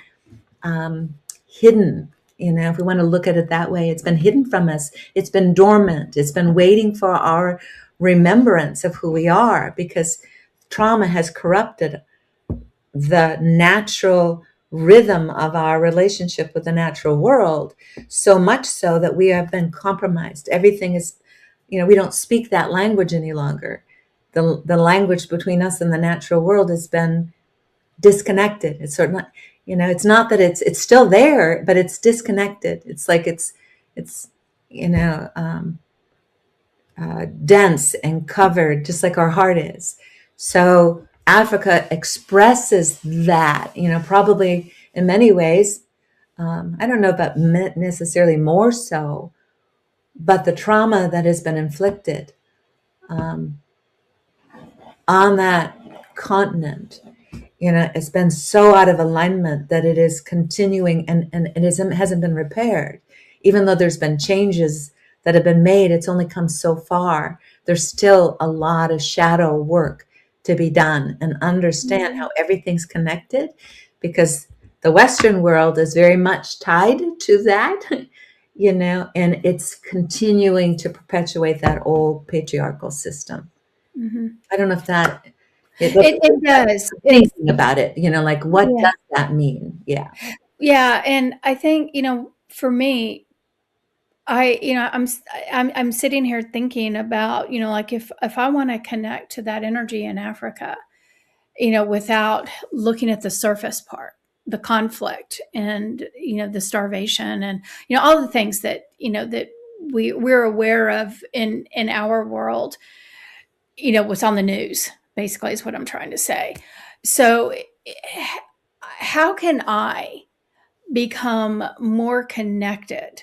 hidden. If we want to look at it that way, it's been hidden from us. It's been dormant. It's been waiting for our remembrance of who we are, because trauma has corrupted the natural rhythm of our relationship with the natural world, so much so that we have been compromised. Everything is, we don't speak that language any longer. The language between us and the natural world has been disconnected. It's sort of not, it's not that it's still there, but it's disconnected. It's like it's dense and covered, just like our heart is. So Africa expresses that, probably in many ways. I don't know about necessarily more so, but the trauma that has been inflicted on that continent, it's been so out of alignment that it is continuing, and it hasn't been repaired. Even though there's been changes that have been made, it's only come so far. There's still a lot of shadow work to be done and understand how everything's connected, because the Western world is very much tied to that, and it's continuing to perpetuate that old patriarchal system. Mm-hmm. I don't know if that... It does. Thinking about it, like, what Yeah. does that mean? Yeah. Yeah, and I think, for me, I'm sitting here thinking about, like if I want to connect to that energy in Africa, without looking at the surface part, the conflict and, the starvation and, all the things that, that we're aware of in our world, what's on the news, basically, is what I'm trying to say. So how can I become more connected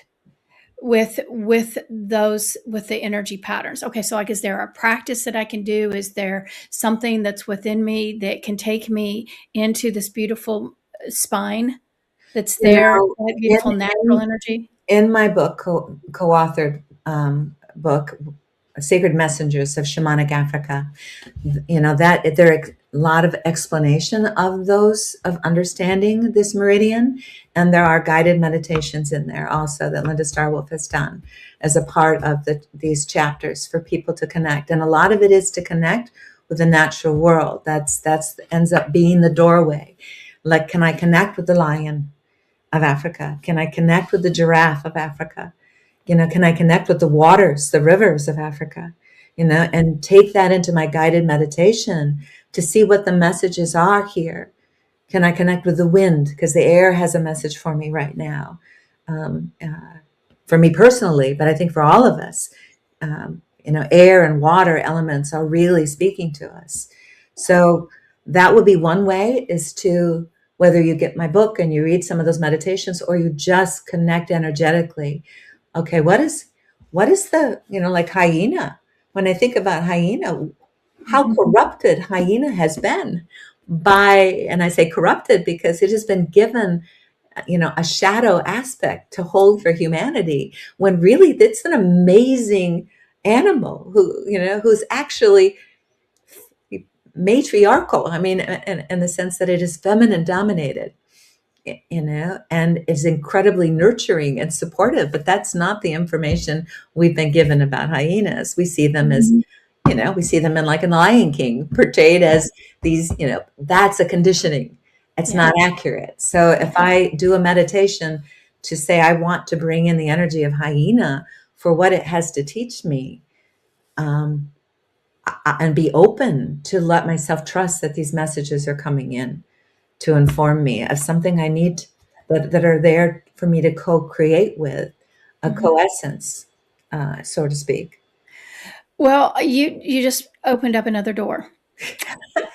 with the energy patterns? Okay, so like, is there a practice that I can do? Is there something that's within me that can take me into this beautiful spine that's there, that beautiful natural energy? In my book, co-authored book, Sacred Messengers of Shamanic Africa, that there are a lot of explanation of those, of understanding this meridian, and there are guided meditations in there also that Linda Starwolf has done as a part of these chapters for people to connect. And a lot of it is to connect with the natural world. That's ends up being the doorway. Like, can I connect with the lion of Africa? Can I connect with the giraffe of Africa? Can I connect with the waters, the rivers of Africa? And take that into my guided meditation to see what the messages are here. Can I connect with the wind? Because the air has a message for me right now. For me personally, but I think for all of us, air and water elements are really speaking to us. So that would be one way, is to, whether you get my book and you read some of those meditations, or you just connect energetically. Okay, what is the, like hyena? When I think about hyena, how corrupted hyena has been by, and I say corrupted because it has been given a shadow aspect to hold for humanity, when really it's an amazing animal who's actually matriarchal. I mean, in the sense that it is feminine dominated, and is incredibly nurturing and supportive. But that's not the information we've been given about hyenas. We see them as, we see them in like in The Lion King, portrayed as these, that's a conditioning. It's Yeah. not accurate. So if I do a meditation to say, I want to bring in the energy of hyena for what it has to teach me, and be open to let myself trust that these messages are coming in to inform me of something I need, that are there for me to co-create with, a coessence, so to speak. Well, you just opened up another door.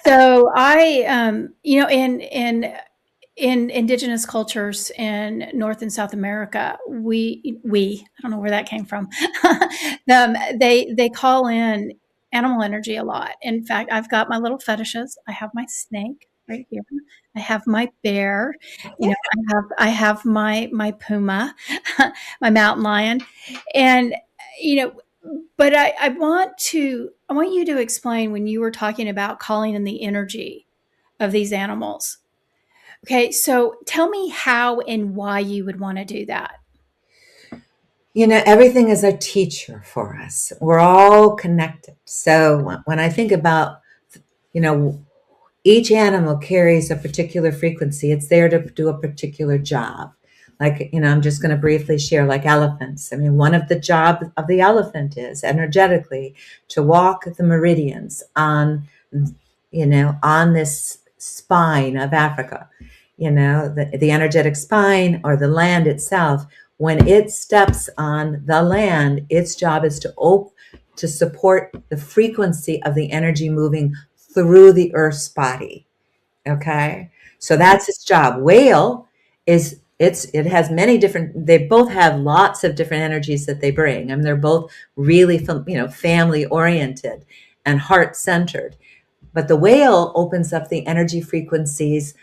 So I, in indigenous cultures in North and South America, we I don't know where that came from. They call in animal energy a lot. In fact, I've got my little fetishes. I have my snake right here. I have my bear. Yeah. I have my puma, my mountain lion, and you know. But I want you to explain when you were talking about calling in the energy of these animals. Okay, so tell me how and why you would want to do that. Everything is a teacher for us. We're all connected. So when I think about, you know, each animal carries a particular frequency. It's there to do a particular job. Like, I'm just going to briefly share, like elephants. I mean, one of the jobs of the elephant is energetically to walk the meridians on this spine of Africa, the energetic spine, or the land itself. When it steps on the land, its job is to support the frequency of the energy moving through the earth's body. Okay. So that's its job. Whale it has many different, they both have lots of different energies that they bring. I mean, they're both really, family oriented and heart centered. But the whale opens up the energy frequencies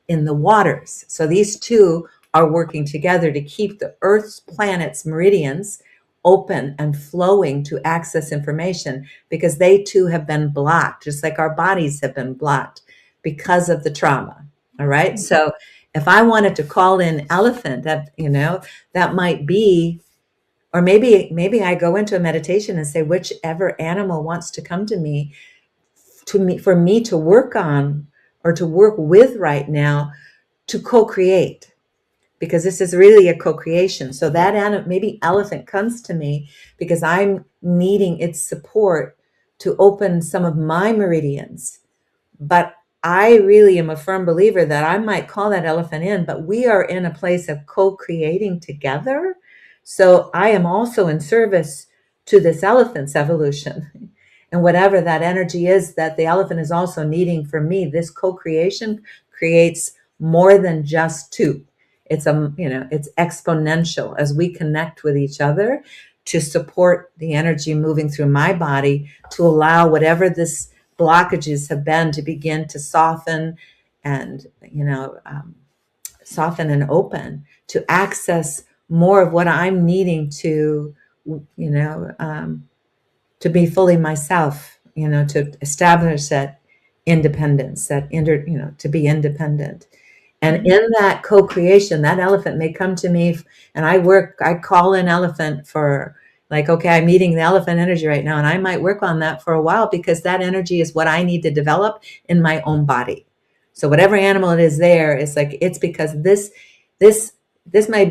in the waters. So these two are working together to keep the Earth's planet's meridians open and flowing to access information, because they too have been blocked, just like our bodies have been blocked because of the trauma. All right. So if I wanted to call in elephant, that might be, or maybe I go into a meditation and say, whichever animal wants to come to me, for me to work on or to work with right now, to co-create, because this is really a co-creation. So that maybe elephant comes to me because I'm needing its support to open some of my meridians. But I really am a firm believer that I might call that elephant in, but we are in a place of co-creating together. So I am also in service to this elephant's evolution. And whatever that energy is that the elephant is also needing from me, this co-creation creates more than just two. It's it's exponential as we connect with each other to support the energy moving through my body, to allow whatever this blockages have been to begin to soften and soften and open to access more of what I'm needing to to be fully myself, to establish that independence, to be independent. And in that co-creation, that elephant may come to me, and I call in elephant for, like, okay, I'm meeting the elephant energy right now, and I might work on that for a while, because that energy is what I need to develop in my own body. So whatever animal it is there, it's because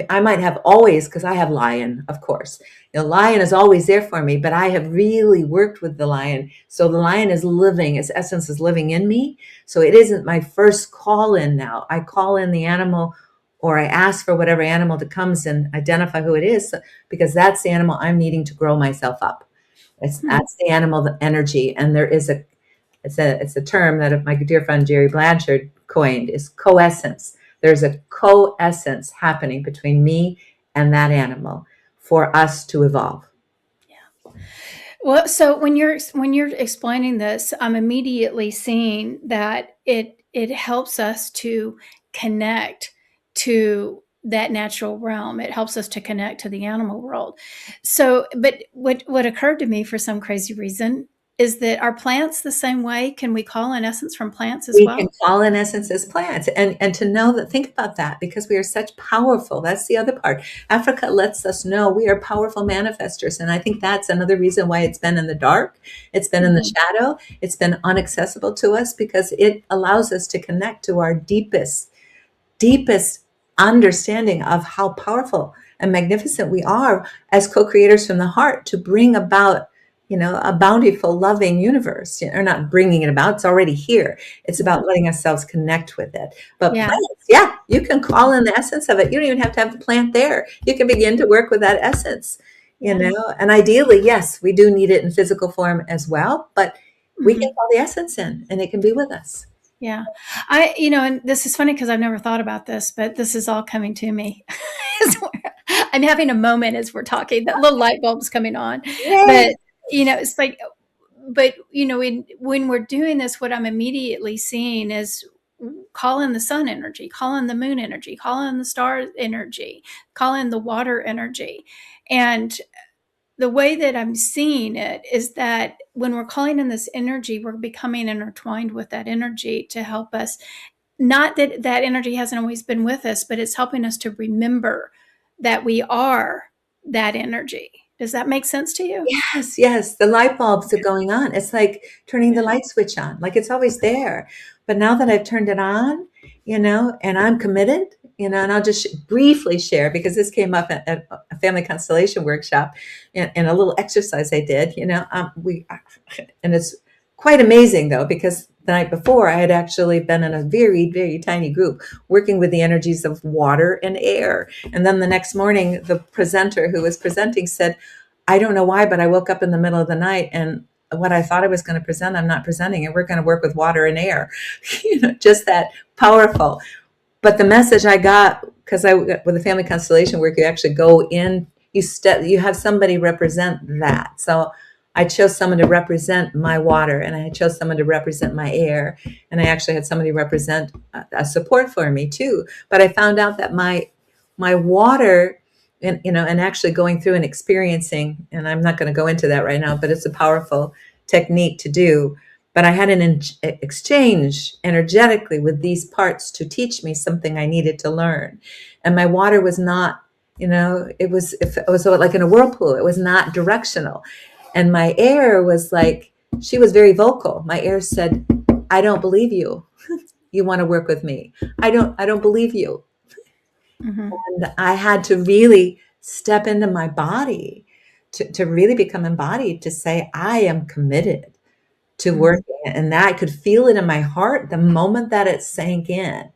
I might have always, because I have lion, of course. Lion is always there for me, but I have really worked with the lion. So the lion is living, its essence is living in me. So it isn't my first call in now. I call in the animal, or I ask for whatever animal that comes and identify who it is, because that's the animal I'm needing to grow myself up. That's the animal, the energy. And there is it's a term that my dear friend Jerry Blanchard coined, is coessence. There's a coessence happening between me and that animal for us to evolve. Well, so when you're explaining this, I'm immediately seeing that it helps us to connect to that natural realm. It helps us to connect to the animal world. So, but what occurred to me for some crazy reason is that are plants the same way? Can we call in essence from plants as We can well? call in essence as plants, and to know that, think about that, because we are such powerful. That's the other part. Africa lets us know we are powerful manifestors, and I think that's another reason why it's been in the dark, it's been in the Mhm. shadow, it's been inaccessible to us, because it allows us to connect to our deepest understanding of how powerful and magnificent we are as co-creators from the heart to bring about, a bountiful, loving universe. Or not bringing it about, it's already here. It's Yeah. about letting ourselves connect with it. But Yeah. plants, yeah, you can call in the essence of it. You don't even have to have the plant there. You can begin to work with that essence, Yeah. and ideally, yes, we do need it in physical form as well, but we can Mhm. call the essence in, and it can be with us. Yeah. And this is funny because I've never thought about this, but this is all coming to me. I'm having a moment as we're talking, that little light bulb's coming on. Yay. But, it's like, but, when we're doing this, what I'm immediately seeing is call in the sun energy, call in the moon energy, call in the star energy, call in the water energy. And the way that I'm seeing it is that when we're calling in this energy, we're becoming intertwined with that energy to help us. Not that that energy hasn't always been with us, but it's helping us to remember that we are that energy. Does that make sense to you? Yes, yes. The light bulbs are going on. It's like turning the Yeah. light switch on, like it's always there. But now that I've turned it on, and I'm committed, and I'll just briefly share, because this came up at a family constellation workshop, and a little exercise I did, and it's quite amazing though, because the night before I had actually been in a very, very tiny group working with the energies of water and air. And then the next morning, the presenter who was presenting said, I don't know why, but I woke up in the middle of the night, and what I thought I was going to present, I'm not presenting, and we're going to work with water and air. Just that powerful. But the message I got, because with the family constellation work, you actually go in, you have somebody represent that. So I chose someone to represent my water, and I chose someone to represent my air, and I actually had somebody represent a support for me too. But I found out that my water, and actually going through and experiencing, and I'm not going to go into that right now, but it's a powerful technique to do. But I had an exchange energetically with these parts to teach me something I needed to learn. And my water was not, it was like in a whirlpool. It was not directional. And my air was like, she was very vocal. My air said, I don't believe you. You want to work with me. I don't believe you. Mm-hmm. And I had to really step into my body to really become embodied, to say, I am committed to Mm-hmm. working. And that I could feel it in my heart the moment that it sank in,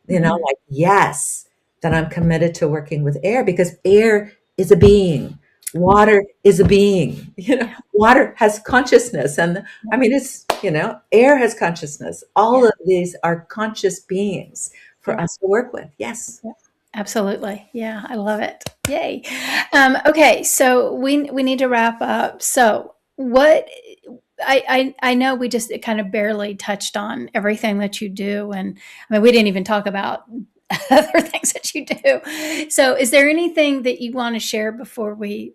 Mm-hmm. like, yes, that I'm committed to working with air, because air is a being. Water is a being. Yeah. Water has consciousness. And I mean, it's, air has consciousness. All Yeah. of these are conscious beings for Yeah. us to work with. Yes. Yeah. Absolutely. Yeah. I love it. Yay. Okay. So we need to wrap up. So what I know we just kind of barely touched on everything that you do. And I mean, we didn't even talk about other things that you do. So is there anything that you want to share before we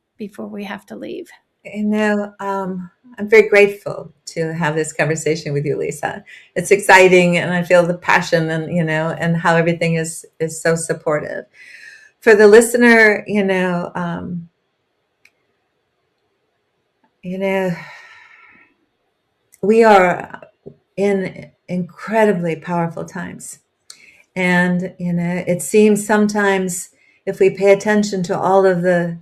have to leave? I'm very grateful to have this conversation with you, Lisa. It's exciting, and I feel the passion, and how everything is so supportive. For the listener, you know, we are in incredibly powerful times. And, it seems sometimes, if we pay attention to all of the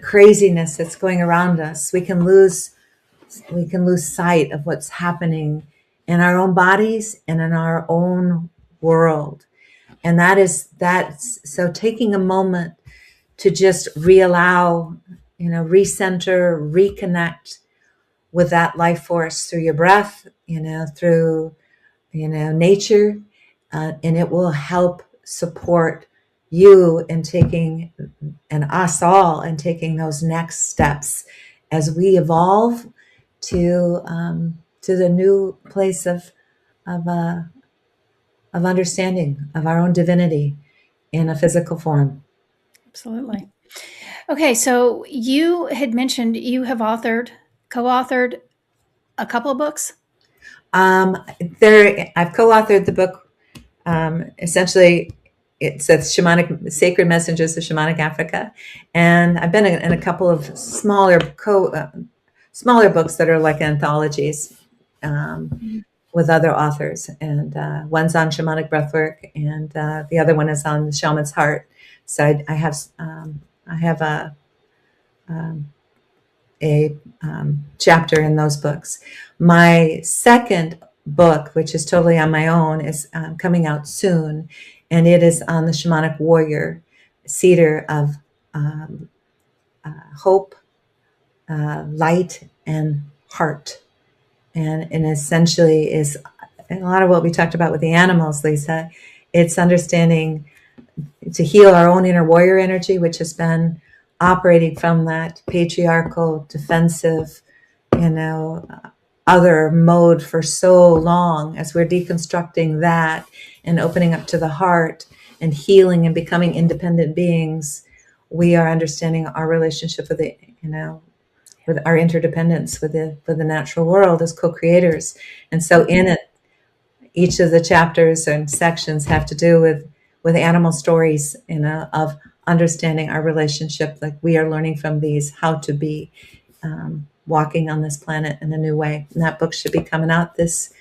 craziness that's going around us, we can lose sight of what's happening in our own bodies and in our own world. And that's so, taking a moment to just reallow, recenter, reconnect with that life force through your breath, through, nature, and it will help support you in taking, and us all in taking those next steps as we evolve to the new place of of understanding of our own divinity. in a physical form. Absolutely. Okay, so you had mentioned you have co-authored a couple of books. I've co-authored the book. Essentially, it's a shamanic sacred messages of shamanic Africa, and I've been in a couple of smaller books that are like anthologies with other authors, and one's on shamanic breathwork, and the other one is on the shaman's heart. So I have a chapter in those books. My second book, which is totally on my own, is coming out soon, and it is on the shamanic warrior, cedar of hope, light, and heart. And essentially is a lot of what we talked about with the animals, Lisa. It's understanding to heal our own inner warrior energy, which has been operating from that patriarchal, defensive, other mode for so long. As we're deconstructing that and opening up to the heart and healing and becoming independent beings, we are understanding our relationship with the, with our interdependence with the natural world as co-creators. And so in it, each of the chapters and sections have to do with animal stories, of understanding our relationship, like we are learning from these how to be walking on this planet in a new way. And that book should be coming out this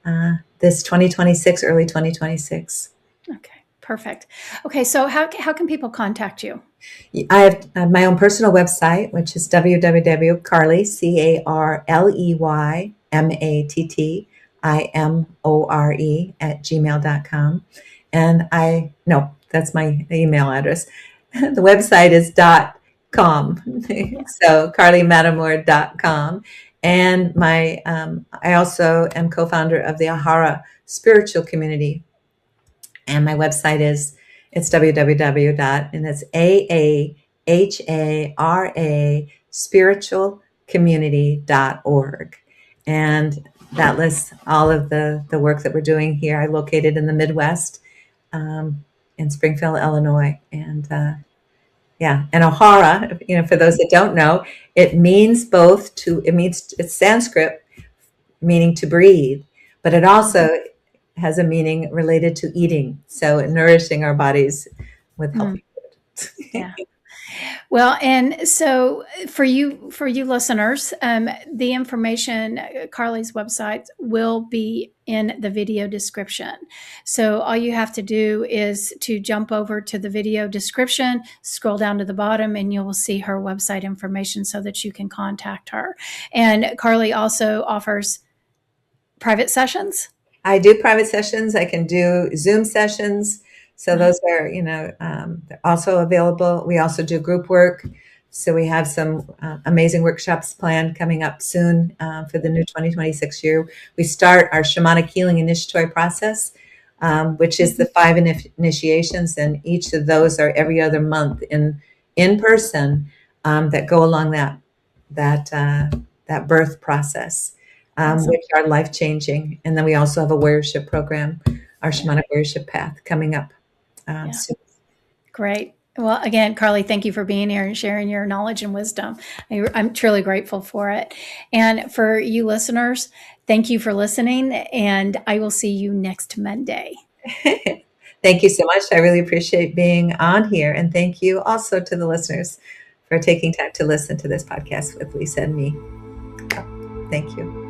2026, early 2026. Okay, perfect. Okay, so how can people contact you? I have my own personal website, which is www.carley, CarleyMattimore @gmail.com. And that's my email address. The website is .com. So CarleyMattimore.com. And I also am co-founder of the Ahara spiritual community. And my website it's www. And it's AAHARA spiritualcommunity.org. And that lists all of the work that we're doing here. I'm located in the Midwest, in Springfield, Illinois. And and Ahara, for those that don't know, it's Sanskrit meaning to breathe, but it also has a meaning related to eating. So nourishing our bodies with healthy food. Yeah. Well, and so for you listeners, the information, Carley's website will be in the video description. So all you have to do is to jump over to the video description, scroll down to the bottom, and you will see her website information so that you can contact her. And Carley also offers private sessions. I do private sessions. I can do Zoom sessions. So those are, they're also available. We also do group work. So we have some amazing workshops planned coming up soon for the new 2026 year. We start our shamanic healing initiatory process, which is the 5 initiations, and each of those are every other month in person that go along that birth process. Awesome. Which are life-changing. And then we also have a warriorship program, our shamanic warriorship path, coming up soon. Great. Well, again, Carley, thank you for being here and sharing your knowledge and wisdom. I'm truly grateful for it. And for you listeners, thank you for listening, and I will see you next Monday. Thank you so much. I really appreciate being on here. And thank you also to the listeners for taking time to listen to this podcast with Lisa and me. Thank you.